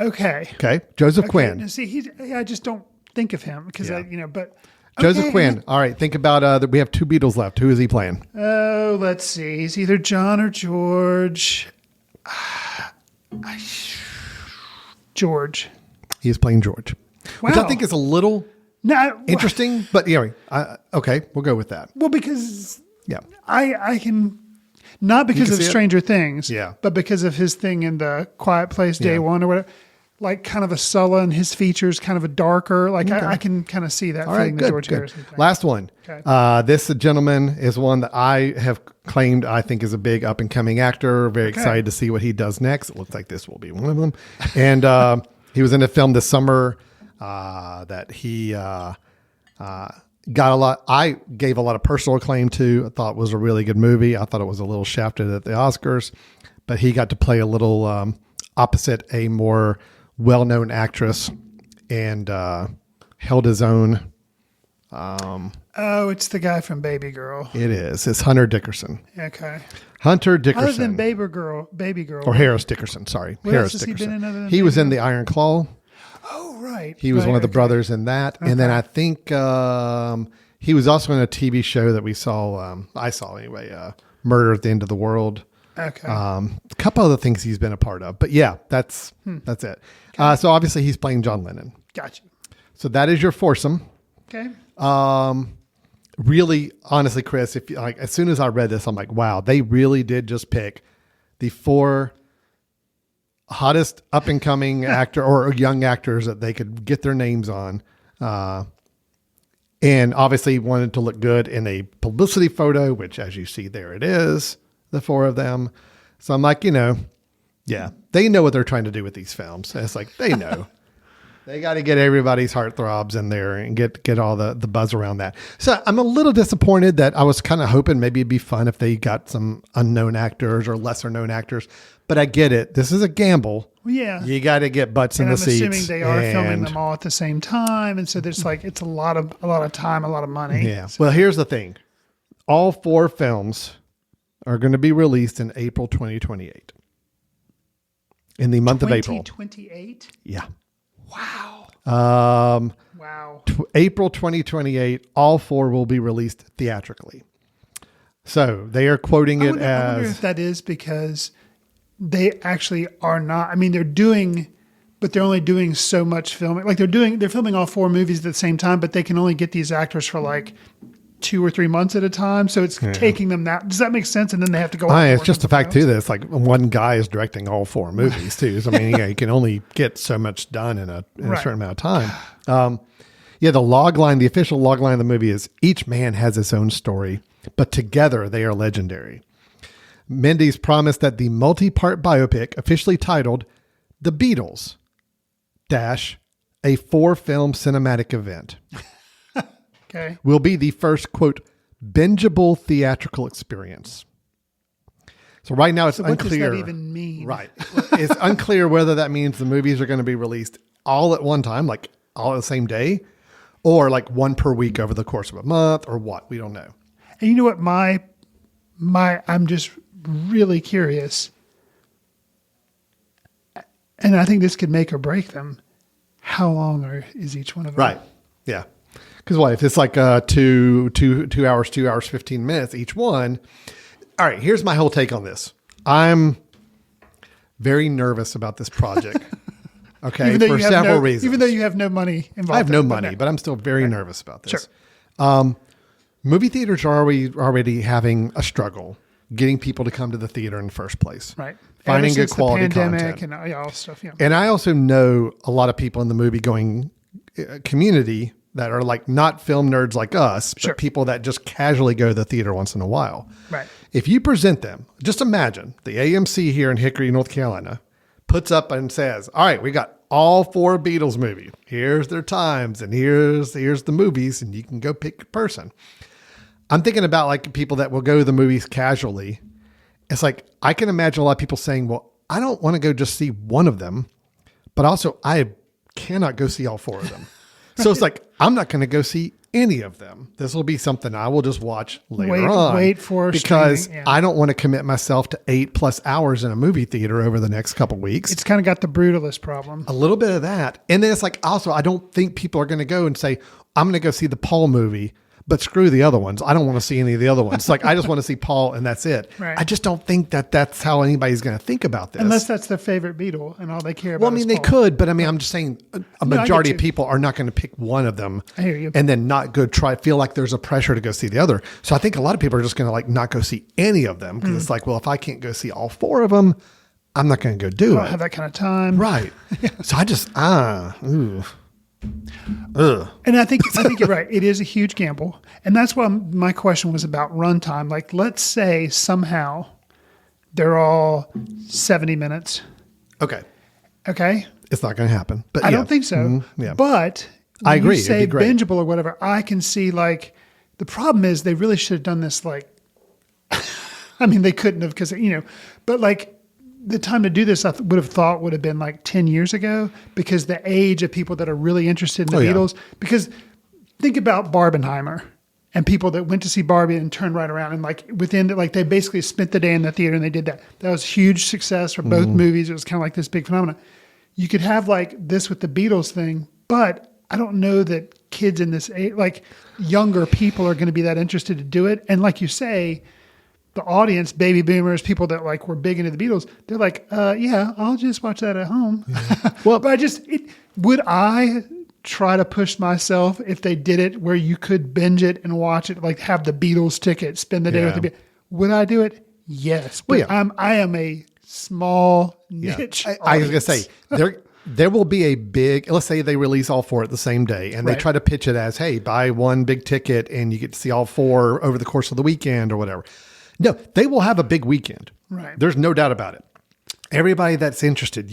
Okay. okay Joseph Okay, Quinn. now see, I just don't think of him because but Joseph okay. Quinn. All right, think about that. We have two Beatles left. Who is he playing? Oh, let's see. He's either John or George. George. He is playing George, which I Wow. think is a little No, interesting. But anyway, okay, we'll go with that. well, because Yeah. I can not because can of see it? Stranger Things, Yeah. but because of his thing in the Quiet Place Day Yeah. One or whatever. Like kind of a sullen, his features kind of a darker. Like I can kind of see that All thing right, that good. George good. Harrison. Thing. Last one. Okay. This gentleman is one that I have claimed I think is a big up and coming actor. Very excited to see what he does next. It looks like this will be one of them. And he was in a film this summer that he got a lot. I gave a lot of personal acclaim to. I thought was a really good movie. I thought it was a little shafted at the Oscars, but he got to play a little opposite a more well-known actress and held his own. Oh, it's the guy from Baby Girl. It is. It's Hunter Dickerson. Okay. Hunter Other Dickerson. than Baby Girl. Or Harris Dickerson, sorry. What Harris else has he Dickerson. been in other than He was Baby in The Iron Claw. Oh, right. He was Right, one of the okay. brothers in that. And then I think he was also in a TV show that we saw, I saw anyway, Murder at the End of the World. Okay. A couple other things he's been a part of. But yeah, that's it. So obviously he's playing John Lennon. Gotcha. So that is your foursome. Okay. Really, honestly, Chris, if you, like, as soon as I read this, I'm like, wow, they really did just pick the four hottest up and coming actor or young actors that they could get their names on. And obviously wanted to look good in a publicity photo, which as you see, there it is, the four of them. So I'm like, yeah, they know what they're trying to do with these films. It's like, they know. They got to get everybody's heartthrobs in there and get all the buzz around that. So I'm a little disappointed that I was kind of hoping maybe it'd be fun if they got some unknown actors or lesser known actors, but I get it. This is a gamble. Well, yeah. You got to get butts in And the I'm seats. assuming they are filming and- them all at the same time, and so there's like it's a lot of time, a lot of money. Yeah. Well, here's the thing. All four films are going to be released in April 2028. In the month of April. 2028. Yeah. Wow. Wow. April 2028, all four will be released theatrically. So they are quoting it I wonder as if that is because they actually are not. I mean, they're doing, but they're only doing so much filming. Like they're filming all four movies at the same time, but they can only get these actors for like 2 or 3 months at a time. So it's taking them that. Does that make sense? And then they have to go. it's just the fact too that it's like one guy is directing all four movies too. So I mean, you can only get so much done in a certain amount of time. The log line, the official log line of the movie is each man has his own story, but together they are legendary. Mendes promised that the multi-part biopic, officially titled The Beatles, a 4-film cinematic event, Okay. will be the first, quote, bingeable theatrical experience. So right now it's So what unclear. does that even mean? Right. It's unclear whether that means the movies are going to be released all at one time, like all at the same day, or like one per week over the course of a month, or what. We don't know. And you know what? I'm just really curious, and I think this could make or break them. How long is each one of them? Right. Yeah. Because what if it's like 2 hours, 2 hours, 15 minutes each one? All right. Here's my whole take on this. I'm very nervous about this project. Okay. Even though For you have several no, reasons. Even though you have no money involved. I have no in it, money, but I'm still very nervous about this. Sure. Movie theaters are already having a struggle getting people to come to the theater in the first place. Right. Finding Ever good since quality the pandemic content. and all stuff. Yeah. And I also know a lot of people in the movie going community that are like not film nerds like us, but Sure. people that just casually go to the theater once in a while. Right. If you present them, just imagine the AMC here in Hickory, North Carolina, puts up and says, all right, we got all 4 Beatles movies. Here's their times and here's the movies, and you can go pick your person. I'm thinking about like people that will go to the movies casually. It's like, I can imagine a lot of people saying, well, I don't want to go just see one of them, but also I cannot go see all 4 of them. So it's like, I'm not going to go see any of them. This will be something I will just watch later on. Wait for because streaming, yeah. I don't want to commit myself to 8+ hours in a movie theater over the next couple weeks. It's kind of got the brutalist problem. A little bit of that. And then it's like, also, I don't think people are going to go and say, I'm going to go see the Paul movie, but screw the other ones. I don't want to see any of the other ones. It's like, I just want to see Paul and that's it. Right. I just don't think that that's how anybody's going to think about this. Unless that's their favorite Beatle and all they care about Well, I mean, is they Paul. could, but I mean, I'm just saying a No, I majority get of you. people are not going to pick one of them I hear you. and then not go feel like there's a pressure to go see the other. So I think a lot of people are just going to like not go see any of them because it's like, well, if I can't go see all 4 of them, I'm not going to go do I don't it. have that kind of time. Right. So I just, ooh. Ugh. And I think you're right. It is a huge gamble. And that's why my question was about runtime. Like, let's say somehow they're all 70 minutes. Okay. Okay. It's not going to happen. But I yeah. don't think so. Yeah. But I when agree. you It'd say be great. bingeable or whatever, I can see like the problem is they really should have done this like, I mean, they couldn't have because, but like the time to do this, I would have thought would have been like 10 years ago because the age of people that are really interested in the Oh, yeah. Beatles, because think about Barbenheimer and people that went to see Barbie and turned right around and like they basically spent the day in the theater and they did that. That was huge success for both movies. It was kind of like this big phenomenon. You could have like this with the Beatles thing, but I don't know that kids in this age, like younger people are going to be that interested to do it. And like you say, the audience, baby boomers, people that like were big into the Beatles, they're like, yeah, I'll just watch that at home. Yeah. Well, but would I try to push myself if they did it where you could binge it and watch it, like have the Beatles ticket, spend the day with the Beatles? Would I do it? Yes. But I am a small niche. I was going to say, there will be a big, let's say they release all 4 at the same day and they try to pitch it as, hey, buy one big ticket and you get to see all 4 over the course of the weekend or whatever. No, they will have a big weekend. Right. There's no doubt about it. Everybody that's interested,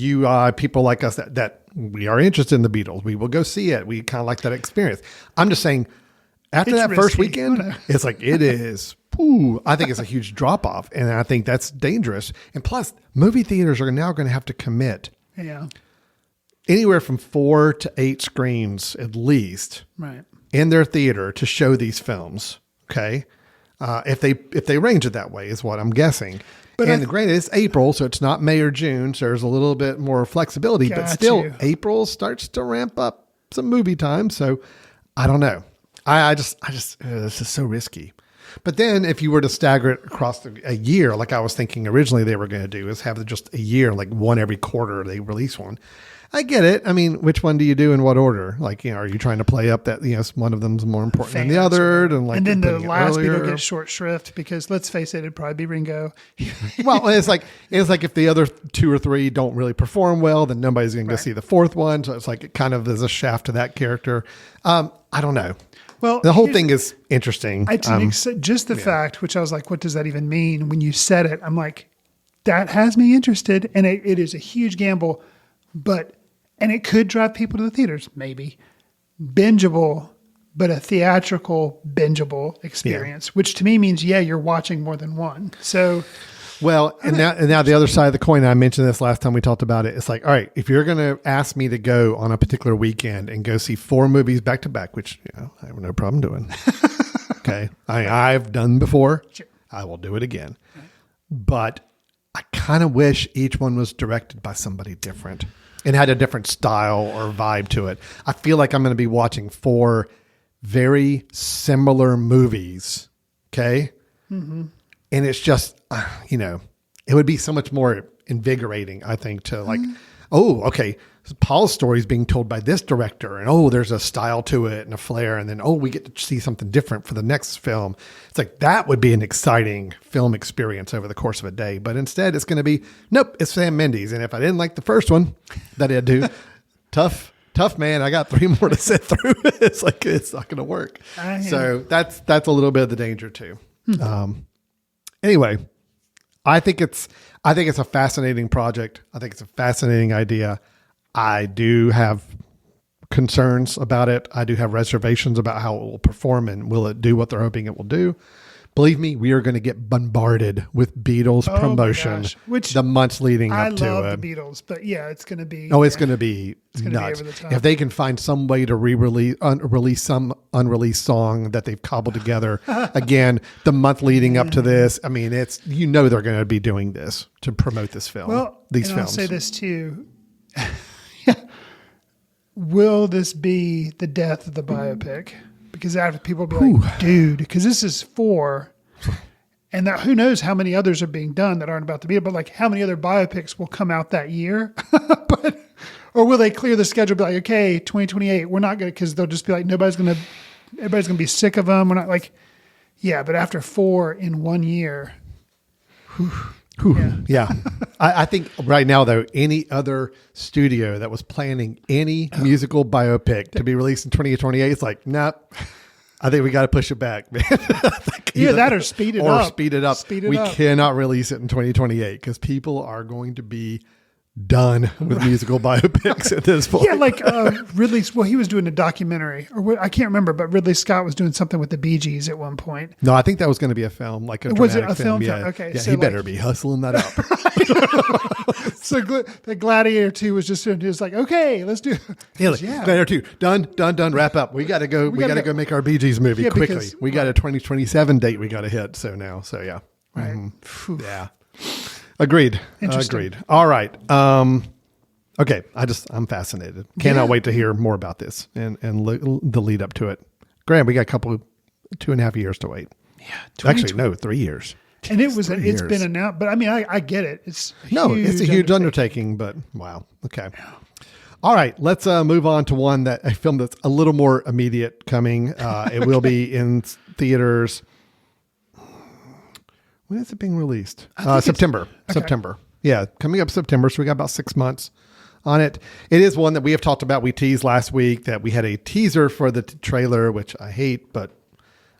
people like us that we are interested in the Beatles, we will go see it. We kind of like that experience. I'm just saying, after It's that first risky. weekend, it's like, it is, I think it's a huge drop off. And I think that's dangerous. And plus, movie theaters are now going to have to commit Yeah. anywhere from 4 to 8 screens at least Right. in their theater to show these films. Okay. If they range it that way is what I'm guessing. But and granted, it's April, so it's not May or June, so there's a little bit more flexibility. But Got still, you. April starts to ramp up some movie time. So I don't know. I just this is so risky. But then if you were to stagger it across a year, like I was thinking originally they were going to do, is have just a year, like one every quarter they release one. I get it. I mean, which one do you do in what order? Like, are you trying to play up that, one of them's more important than the Fans other? or- And like, and then the putting it last earlier? Beatle gets short shrift because let's face it, it'd probably be Ringo. Well, it's like if the other 2 or 3 don't really perform well, then nobody's going to go see the 4th one. So it's like it kind of is a shaft to that character. I don't know. Well, The whole here's- thing is interesting. Just the fact, which I was like, what does that even mean? When you said it, I'm like, that has me interested. And it is a huge gamble, and it could drive people to the theaters, maybe. Bingeable, but a theatrical bingeable experience, which to me means, you're watching more than one. So, Well, and now the other side of the coin, I mentioned this last time we talked about it. It's like, all right, if you're going to ask me to go on a particular weekend and go see 4 movies back to back, which I have no problem doing. Okay. I've done before. Sure. I will do it again. But I kind of wish each one was directed by somebody different and had a different style or vibe to it. I feel like I'm going to be watching 4 very similar movies. Okay. Mm-hmm. And it's just, it would be so much more invigorating, I think, to like, oh, okay, Paul's story is being told by this director, and there's a style to it and a flair, and then we get to see something different for the next film. It's like that would be an exciting film experience over the course of a day. But instead, it's going to be, nope, it's Sam Mendes, and if I didn't like the first one that I do, tough tough, man. I got 3 more to sit through. It's like, it's not going to work. So that's a little bit of the danger too. Anyway, I think it's a fascinating project. I think it's a fascinating idea. I do have concerns about it. I do have reservations about how it will perform and will it do what they're hoping it will do. Believe me, we are going to get bombarded with Beatles promotion which the months leading I up to love it. the Beatles, but yeah, it's going to be. Oh, it's going to be gonna be nuts. over the top. If they can find some way to release some unreleased song that they've cobbled together, again, the month leading up to this, I mean, it's, you know, they're going to be doing this to promote this film. Well, these and films. I'll say this too. Will this be the death of the biopic? Because after people will be like, dude, because this is 4, and that, who knows how many others are being done that aren't about to be, but like how many other biopics will come out that year? Or will they clear the schedule? Be like, okay, 2028, we're not going to, because they'll just be like, everybody's going to be sick of them. We're not like, yeah, but after 4 in 1 year. Yeah. I think right now, though, any other studio that was planning any musical biopic to be released in 2028, it's like, nah, I think we got to push it back, man. Either that or speed it up. Speed it up. We cannot release it in 2028 because people are going to be done with musical biopics at this point. Yeah, like Ridley. Well, he was doing a documentary, or I can't remember, but Ridley Scott was doing something with the Bee Gees at one point. No, I think that was going to be a film, like a Was it dramatic a film? Yeah, Okay, yeah, so he like- better be hustling that up. So the Gladiator 2 was just like, okay, let's do. Yeah, like, Gladiator 2, done, wrap up. We got to go. We got to go make our Bee Gees movie quickly. because- We got a 2027 date we got to hit. So yeah, Right. yeah. Agreed. Interesting. All right. Okay. I'm fascinated. Cannot wait to hear more about this and the lead up to it. Graham, we got a couple, 2.5 years to wait. Yeah, Actually, no, 3 years. And it was. 3 It's years. been announced, but I mean, I get it. It's It's a huge undertaking, but wow. Okay. All right. Let's move on to a film that's a little more immediate coming. It will be in theaters. When is it being released? September. September. Yeah. Coming up September. So we got about 6 months on it. It is one that we have talked about. We teased last week that we had a teaser for the trailer, which I hate, but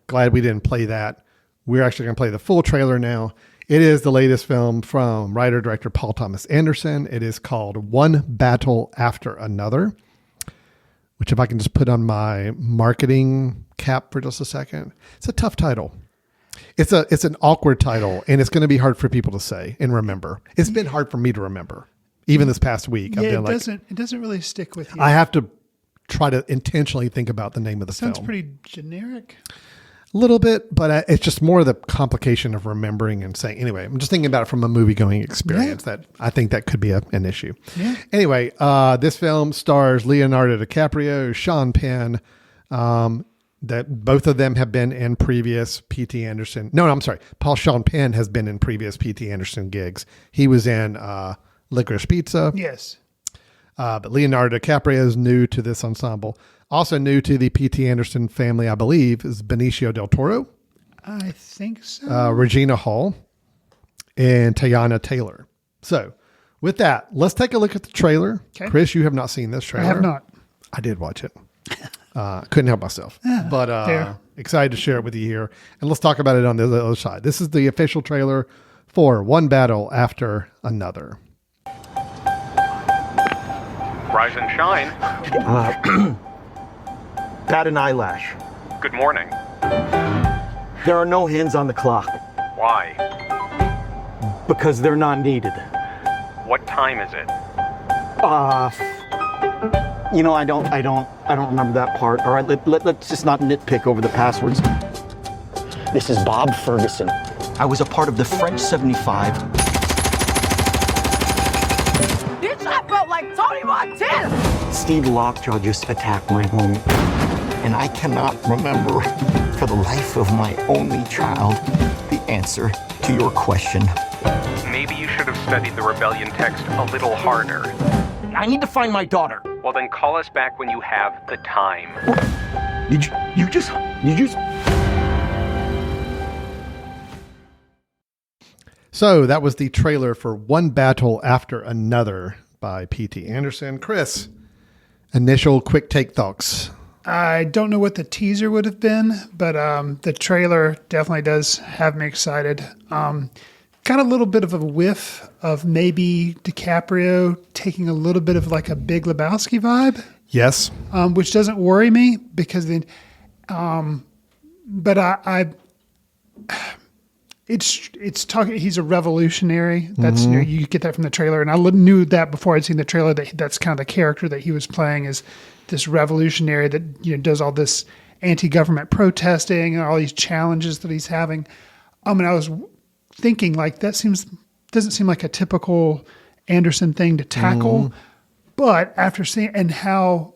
glad we didn't play that. We're actually going to play the full trailer now. It is the latest film from writer-director Paul Thomas Anderson. It is called One Battle After Another, which if I can just put on my marketing cap for just a second, it's a tough title. It's an awkward title, and it's going to be hard for people to say and remember. It's been hard for me to remember. Even this past week, Yeah, I've been it doesn't really stick with you. I have to try to intentionally think about the name of the Sounds film. pretty generic. A little bit, but it's just more the complication of remembering and saying. Anyway, I'm just thinking about it from a movie going experience that I think that could be an issue. Yeah. Anyway, this film stars Leonardo DiCaprio, Sean Penn, that both of them have been in previous P.T. Anderson. No, I'm sorry. Sean Penn has been in previous P.T. Anderson gigs. He was in Licorice Pizza. Yes. But Leonardo DiCaprio is new to this ensemble. Also new to the P.T. Anderson family, I believe, is Benicio del Toro, I think so. Regina Hall, and Teyana Taylor. So with that, let's take a look at the trailer. Okay. Chris, you have not seen this I trailer. have not. I did watch it. Couldn't help myself. But fair. excited to share it with you here. And let's talk about it on the other side. This is the official trailer for One Battle After Another. Rise and shine. Bat an eyelash. Good morning. There are no hands on the clock Why? because they're not needed. What time is it? I don't remember that part. All right, let's just not nitpick over the passwords. This is Bob Ferguson. I was a part of the French 75. Bitch, I felt like Tony Montana! Steve Lockjaw just attacked my home. And I cannot remember, for the life of my only child, the answer to your question. Maybe you should have studied the rebellion text a little harder. I need to find my daughter. Well, then call us back when you have the time. Did you just... So that was the trailer for One Battle After Another by P.T. Anderson. Chris, Initial quick take thoughts. I don't know what the teaser would have been, but the trailer definitely does have me excited. Got a little bit of a whiff of maybe DiCaprio taking a little bit of like a Big Lebowski vibe. Yes. Which doesn't worry me because then, but it's talking. He's a revolutionary. That's you get that from the trailer, and I knew that before I'd seen the trailer. That's kind of the character that he was playing is this revolutionary that does all this anti-government protesting and all these challenges that he's having. And I was thinking like doesn't seem like a typical Anderson thing to tackle, but after seeing and how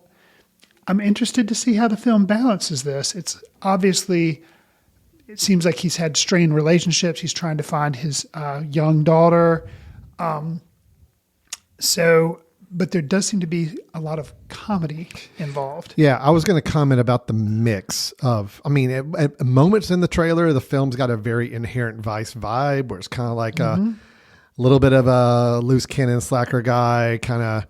I'm interested to see how the film balances this. It's obviously. It seems like he's had strained relationships. He's trying to find his young daughter. But there does seem to be a lot of comedy involved. Yeah, I was going to comment about the mix of, at moments in the trailer, the film's got a very Inherent Vice vibe where it's kind of like a little bit of a loose cannon slacker guy, kind of,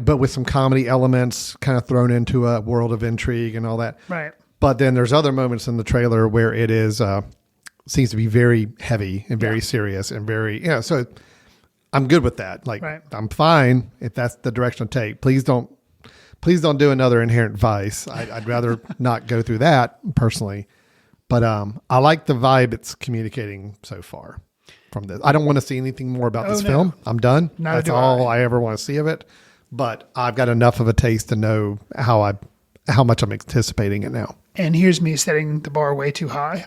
but with some comedy elements kind of thrown into a world of intrigue and all that. Right. But then there's other moments in the trailer where it is seems to be very heavy and very serious and very so I'm good with that. Like I'm fine if that's the direction to take. Please don't do another Inherent Vice. I'd rather not go through that personally. But I like the vibe it's communicating so far from this. I don't want to see anything more about this film. I'm done. That's all I ever want to see of it. But I've got enough of a taste to know how much I'm anticipating it now. And here's me setting the bar way too high.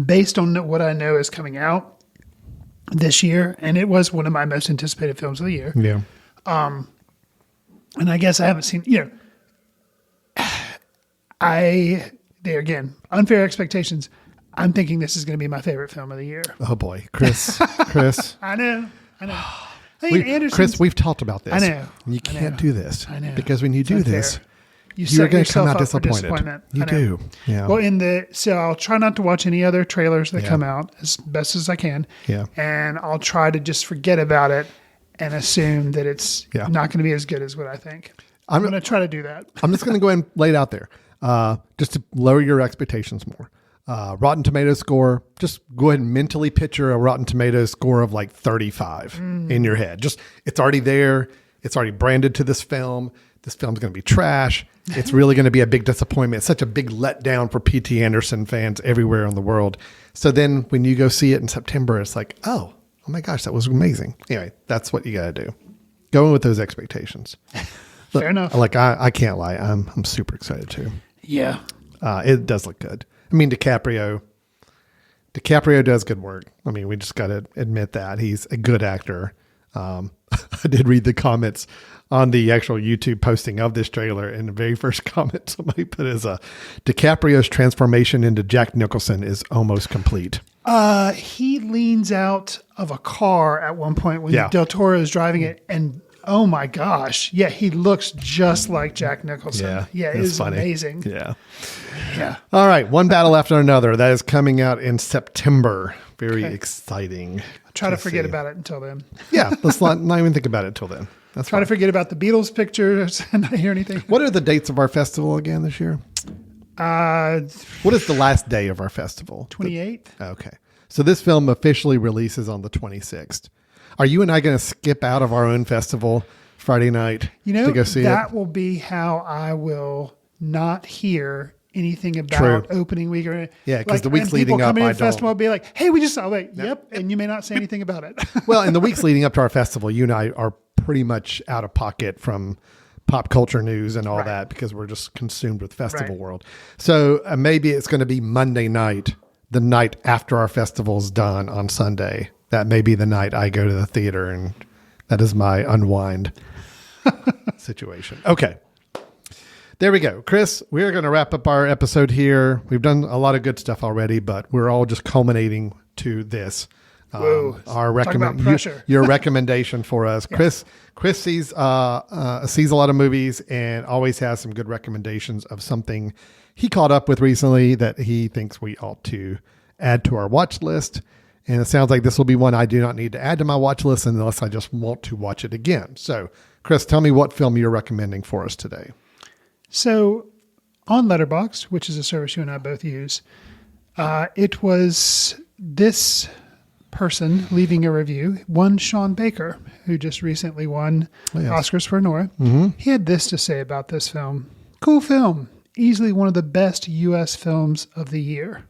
Based on what I know is coming out this year, and it was one of my most anticipated films of the year. Yeah. And I guess I haven't seen, there again, unfair expectations. I'm thinking this is going to be my favorite film of the year. Oh boy, Chris. I know. Chris, we've talked about this. I know. You can't do this. I know. Because when you do this, you're going to come out yourself up for disappointed. You I know. do. Yeah. Well, so I'll try not to watch any other trailers that come out as best as I can. Yeah. And I'll try to just forget about it and assume that it's not going to be as good as what I think. I'm going to try to do that. I'm just going to go ahead and lay it out there just to lower your expectations more. Rotten Tomatoes score, just go ahead and mentally picture a Rotten Tomatoes score of like 35 in your head. Just, it's already there. It's already branded to this film. This film's going to be trash. It's really going to be a big disappointment. It's such a big letdown for P.T. Anderson fans everywhere in the world. So then when you go see it in September, it's like, oh my gosh, that was amazing. Anyway, that's what you got to do. Go in with those expectations. Look, fair enough. Like I can't lie. I'm super excited too. Yeah. It does look good. DiCaprio does good work. We just got to admit that he's a good actor. I did read the comments on the actual YouTube posting of this trailer, and the very first comment somebody put is DiCaprio's transformation into Jack Nicholson is almost complete. He leans out of a car at one point when Del Toro is driving it, and oh my gosh, he looks just like Jack Nicholson. It is funny. Amazing. Yeah. All right, one battle after another that is coming out in September. Very exciting. Try to forget about it until then. Yeah, let's not even think about it until then. That's Try to forget about the Beatles pictures and not hear anything. What are the dates of our festival again this year? What is the last day of our festival? 28th. Okay. So this film officially releases on the 26th. Are you and I going to skip out of our own festival Friday night to go see it? That will be how I will not hear anything about opening week or because the weeks leading up, I don't. Festival will be like, hey, we just saw it. Yep, and you may not say anything about it. Well, in the weeks leading up to our festival, you and I are pretty much out of pocket from pop culture news and all that because we're just consumed with festival world. So maybe it's going to be Monday night, the night after our festival's done on Sunday. That may be the night I go to the theater, and that is my unwind situation. Okay. There we go. Chris, we're going to wrap up our episode here. We've done a lot of good stuff already, but we're all just culminating to this. Our your recommendation for us. Chris sees a lot of movies and always has some good recommendations of something he caught up with recently that he thinks we ought to add to our watch list. And it sounds like this will be one I do not need to add to my watch list unless I just want to watch it again. So, Chris, tell me what film you're recommending for us today. So on Letterboxd, which is a service you and I both use, it was this person leaving a review, one Sean Baker, who just recently won Oscars for Nora. He had this to say about this film. Cool film. Easily one of the best U.S. films of the year.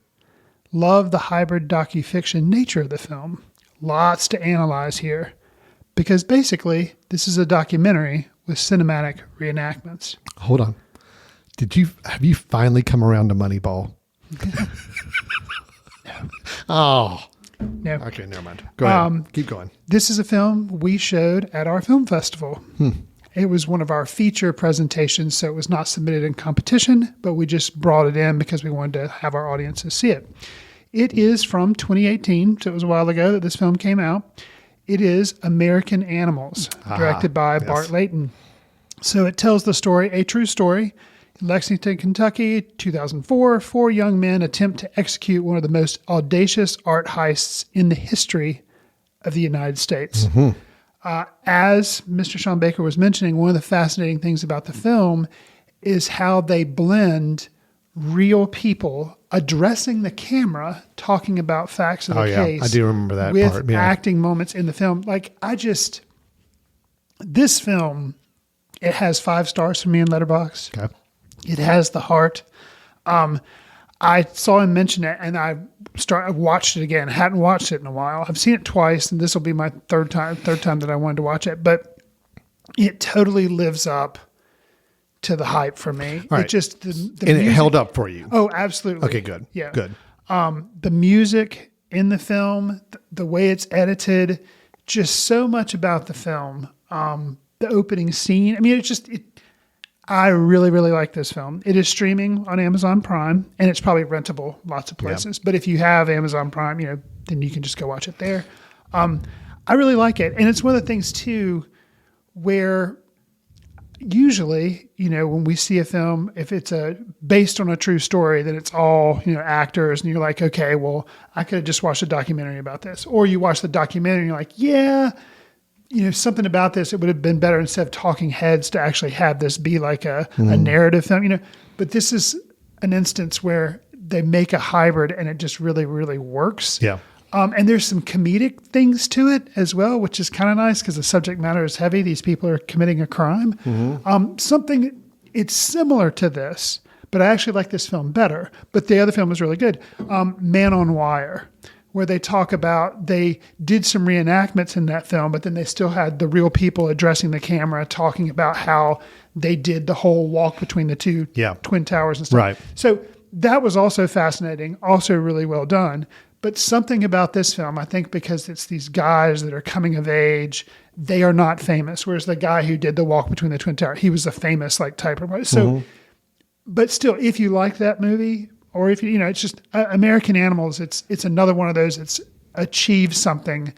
Love the hybrid docufiction nature of the film. Lots to analyze here. Because basically, this is a documentary with cinematic reenactments. Hold on. Have you finally come around to Moneyball? Oh. No. Okay, never mind. Go ahead. Keep going. This is a film we showed at our film festival. It was one of our feature presentations, so it was not submitted in competition, but we just brought it in because we wanted to have our audiences see it. It is from 2018, so it was a while ago that this film came out. It is American Animals, directed by Bart Layton. So it tells the story, a true story. In Lexington, Kentucky, 2004, 4 young men attempt to execute one of the most audacious art heists in the history of the United States. As Mr. Sean Baker was mentioning, one of the fascinating things about the film is how they blend real people addressing the camera, talking about facts of the case. I do remember that with part. Yeah. acting moments in the film. This film, it has 5 stars from me in Letterboxd. Okay. It has the heart. I saw him mention it, and I watched it again. I hadn't watched it in a while. I've seen it twice, and this will be my third time that I wanted to watch it. But it totally lives up to the hype for me. Right. It just the and music, it held up for you. Oh, absolutely. Okay, good. Yeah, good. The music in the film, the way it's edited, just so much about the film. The opening scene. I mean, I really, really like this film. It is streaming on Amazon Prime, and it's probably rentable lots of places. But if you have Amazon Prime, then you can just go watch it there. I really like it. And it's one of the things, too, where usually, when we see a film, if it's based on a true story, then it's all, actors, and you're like, okay, well, I could have just watched a documentary about this. Or you watch the documentary and you're like, yeah, something about this, it would have been better instead of talking heads to actually have this be like a narrative film, But this is an instance where they make a hybrid and it just really, really works. Yeah. And there's some comedic things to it as well, which is kind of nice because the subject matter is heavy. These people are committing a crime. It's similar to this, but I actually like this film better. But the other film was really good. Man on Wire, where they talk about they did some reenactments in that film, but then they still had the real people addressing the camera, talking about how they did the whole walk between the two Twin Towers and stuff. Right. So that was also fascinating, also really well done. But something about this film, I think because it's these guys that are coming of age, they are not famous. Whereas the guy who did the walk between the Twin Towers, he was a famous type of. So, but still, if you like that movie, or if it's just American Animals, it's another one of those. It's achieved something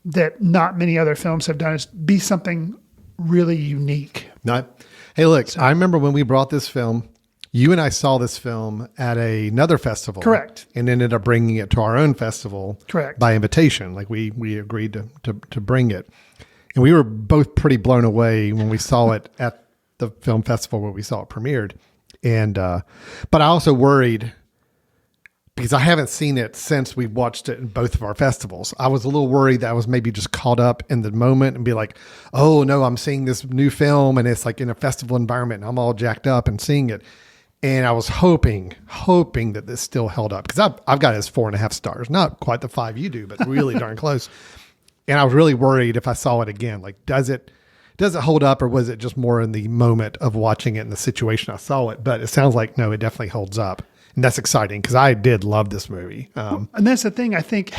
that not many other films have done. Is be something really unique. No. Hey, look, I remember when we brought this film. You and I saw this film at another festival. Correct. And ended up bringing it to our own festival. Correct. By invitation. Like we agreed to bring it. And we were both pretty blown away when we saw it at the film festival where we saw it premiered. And, but I also worried because I haven't seen it since we watched it in both of our festivals. I was a little worried that I was maybe just caught up in the moment and be like, oh no, I'm seeing this new film and it's like in a festival environment and I'm all jacked up and seeing it. And I was hoping that this still held up because I've got it as 4.5 stars, not quite the 5 you do, but really darn close. And I was really worried if I saw it again, like, does it hold up or was it just more in the moment of watching it in the situation I saw it? But it sounds like, no, it definitely holds up. And that's exciting because I did love this movie. And that's the thing. I think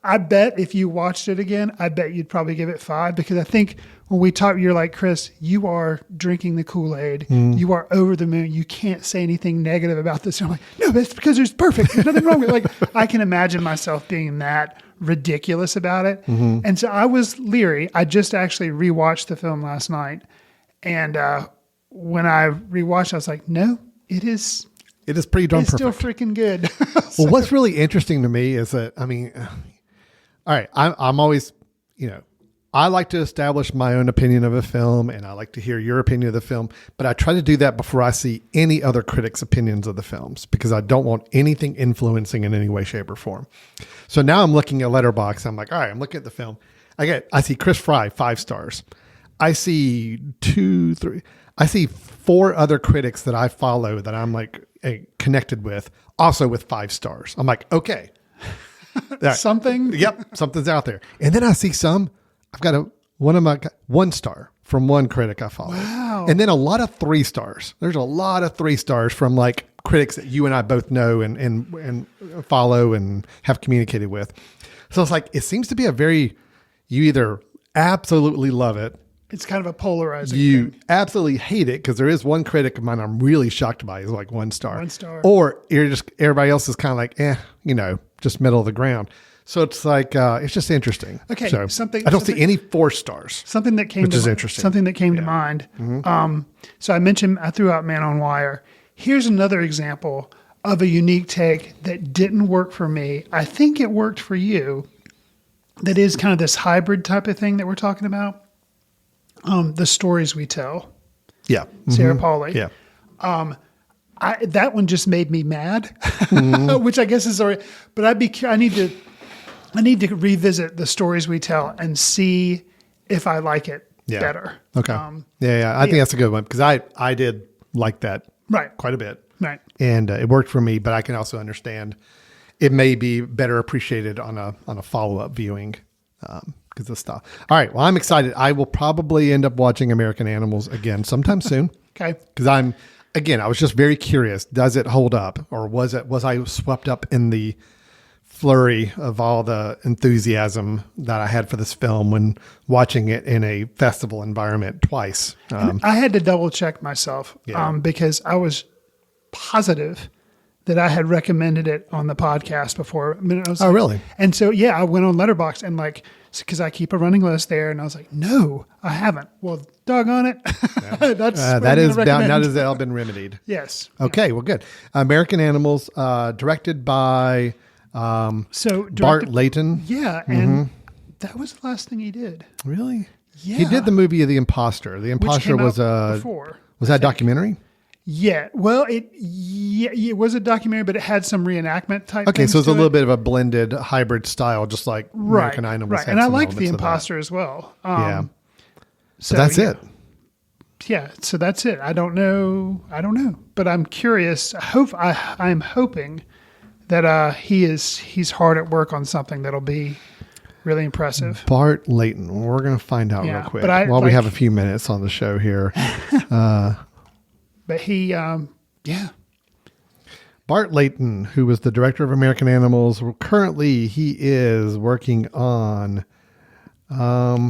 I bet if you watched it again, I bet you'd probably give it 5 because I think when we talk, you're like, Chris, you are drinking the Kool-Aid. You are over the moon. You can't say anything negative about this. And I'm like, no, that's because it's perfect. There's nothing wrong with it. Like, I can imagine myself being that ridiculous about it. And so I was leery. I just actually rewatched the film last night. And when I rewatched, I was like, no, it is It is pretty darn It's perfect. still freaking good. Well, what's really interesting to me is that, I mean, all right, I'm always, I like to establish my own opinion of a film, and I like to hear your opinion of the film, but I try to do that before I see any other critics' opinions of the films, because I don't want anything influencing in any way, shape, or form. So now I'm looking at Letterboxd. I'm like, all right, I'm looking at the film. I see Chris Fry, 5 stars. I see 4 other critics that I follow that I'm like connected with, also with 5 stars. I'm like, okay. Something? Yep, something's out there. And then I see I've got 1 star from one critic I follow. Wow. And then a lot of 3 stars. There's a lot of 3 stars from like critics that you and I both know and follow and have communicated with. So it's like, it seems to be you either absolutely love it. It's kind of a polarizing You thing. absolutely hate it, because there is one critic of mine I'm really shocked by. He's like 1 star. 1 star. Or everybody else is kind of like, just middle of the ground. So it's like, it's just interesting. Okay, So something- I don't see something- any 4 stars. Something that came Which to is mi- interesting. Something that came to mind. So I threw out Man on Wire. Here's another example of a unique take that didn't work for me. I think it worked for you. That is kind of this hybrid type of thing that we're talking about. The Stories We Tell. Yeah. Sarah Polley. Yeah. That one just made me mad, which I guess is all right. But I need to revisit The Stories We Tell and see if I like it Yeah. better. Okay. I think that's a good one, because I did like that Right. quite a bit. Right. And it worked for me, but I can also understand it may be better appreciated on a follow-up viewing because of stuff. All right. Well, I'm excited. I will probably end up watching American Animals again sometime soon. Okay. Because I was just very curious. Does it hold up, or was I swept up in the flurry of all the enthusiasm that I had for this film when watching it in a festival environment twice? I had to double check myself Yeah. because I was positive that I had recommended it on the podcast before. I mean, I was Oh, really? And so, I went on Letterboxd and because I keep a running list there, and I was like, no, I haven't. Well, doggone it. That's what that I'm is gonna now recommend. has all been remedied. Yes. Okay, well, good. American Animals, directed by Bart Layton. Yeah, and that was the last thing he did. Really? Yeah. He did the movie The Imposter. The Imposter came was out a before, was that a documentary? Yeah. Well, it was a documentary, but it had some reenactment type. Okay, things so it's a to little it. bit of a blended hybrid style, just like American Animals. Right, had and I some like The elements of that. Imposter as well. Yeah. So But that's it. Yeah, so that's it. I don't know, but I'm curious. I'm hoping that he's hard at work on something that'll be really impressive. Bart Layton. We're going to find out Yeah, real quick but while we have a few minutes on the show here. But he, Bart Layton, who was the director of American Animals, currently he is working on a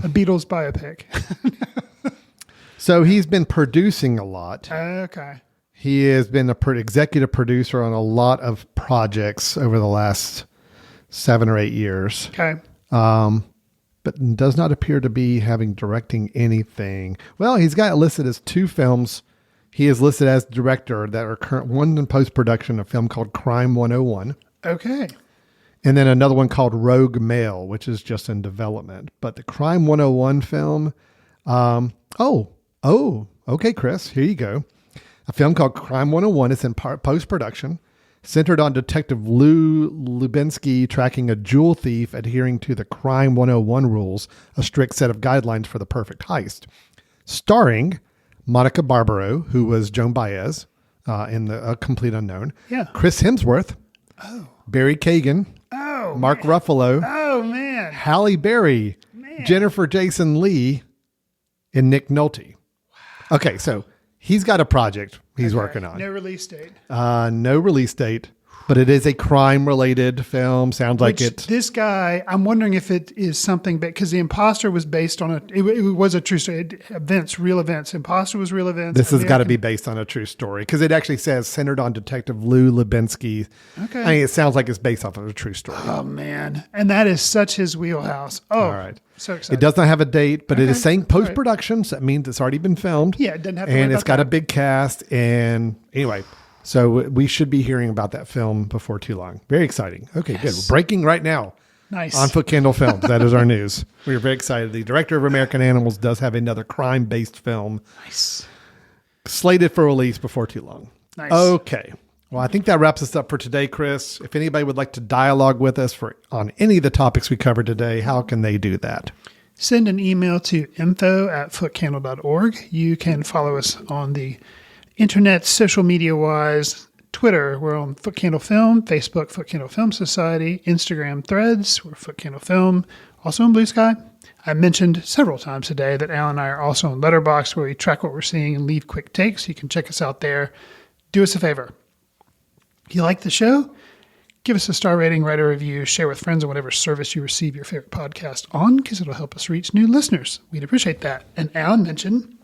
Beatles biopic. So he's been producing a lot. Okay. He has been a executive producer on a lot of projects over the last 7 or 8 years. Okay. But does not appear to be directing anything. Well, he's got listed as 2 films. He is listed as director that are one in post-production, a film called Crime 101. Okay. And then another one called Rogue Male, which is just in development. But the Crime 101 film, okay, Chris, here you go. A film called Crime 101 is in post-production, centered on Detective Lou Lubinsky tracking a jewel thief adhering to the Crime 101 rules, a strict set of guidelines for the perfect heist. Starring Monica Barbaro, who was Joan Baez in The Complete Unknown. Yeah. Chris Hemsworth. Oh. Barry Kagan. Oh. Mark Ruffalo. Oh, man. Halle Berry. Jennifer Jason Leigh. And Nick Nolte. Wow. Okay, so he's got a project he's working on. No release date. No release date, but it is a crime-related film. Sounds like it. This guy, I'm wondering if it is something, because The Imposter was based on it was a true story. Real events. Imposter was real events. This has got to be based on a true story, because it actually says centered on Detective Lou Lubinsky. Okay. I mean, it sounds like it's based off of a true story. Oh, man. And that is such his wheelhouse. Oh, all right. So excited. It does not have a date, but it is Okay. saying post-production, so that means it's already been filmed. Yeah, it doesn't have to worry And it's about got that. a big cast. And anyway, So we should be hearing about that film before too long. Very exciting. Okay, good. We're breaking right now. Nice. On Foot Candle Films. That is our news. We're very excited. The director of American Animals does have another crime-based film. Nice. Slated for release before too long. Nice. Okay. Well, I think that wraps us up for today, Chris. If anybody would like to dialogue with us on any of the topics we covered today, how can they do that? Send an email to info@footcandle.org. You can follow us on the internet, social media-wise. Twitter, we're on Foot Candle Film. Facebook, Foot Candle Film Society. Instagram, Threads, we're Foot Candle Film. Also on Blue Sky. I mentioned several times today that Al and I are also on Letterboxd, where we track what we're seeing and leave quick takes. You can check us out there. Do us a favor. If you like the show, give us a star rating, write a review, share with friends on whatever service you receive your favorite podcast on, because it'll help us reach new listeners. We'd appreciate that. And Alan mentioned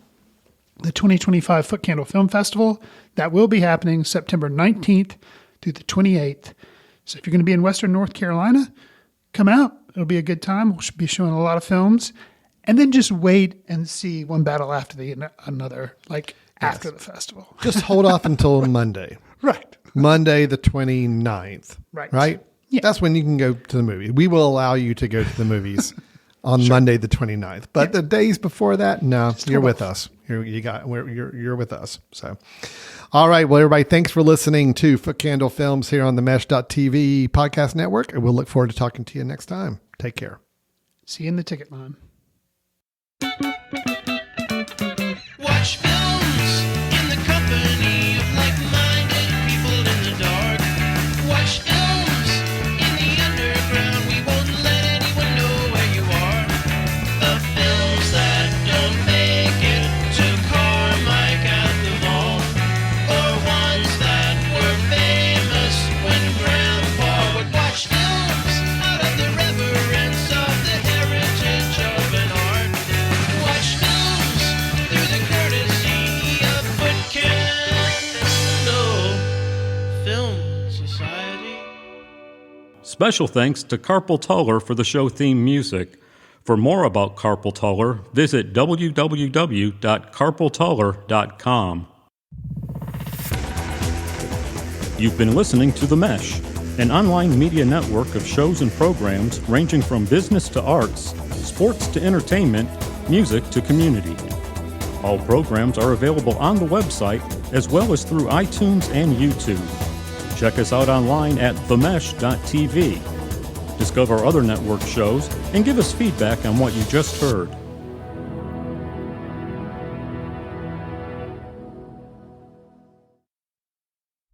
the 2025 Foot Candle Film Festival. That will be happening September 19th through the 28th. So if you're going to be in Western North Carolina, come out. It'll be a good time. We'll be showing a lot of films. And then just wait and see one battle after another, after the festival. Just hold off until Monday. Right. Monday the 29th. Right. Right? Yeah. That's when you can go to the movie. We will allow you to go to the movies on Monday the 29th. But the days before that, no, you're with us. You're with us. So, all right. Well, everybody, thanks for listening to Foot Candle Films here on the Mesh.tv podcast network. And we'll look forward to talking to you next time. Take care. See you in the ticket line. Watch films in the company of like-minded people in the dark. Watch films in the underground. We won't let anyone know where you are. The films that don't make it to Carmike at the mall, or ones that were famous when Grandpa would watch films out of the reverence of the heritage of an art. Watch films through the courtesy of Foot Candle Film Society. Special thanks to Carpal Tuller for the show theme music. For more about Carpal Tuller, visit www.carpaltuller.com. You've been listening to The Mesh, an online media network of shows and programs ranging from business to arts, sports to entertainment, music to community. All programs are available on the website as well as through iTunes and YouTube. Check us out online at themesh.tv. Discover other network shows and give us feedback on what you just heard.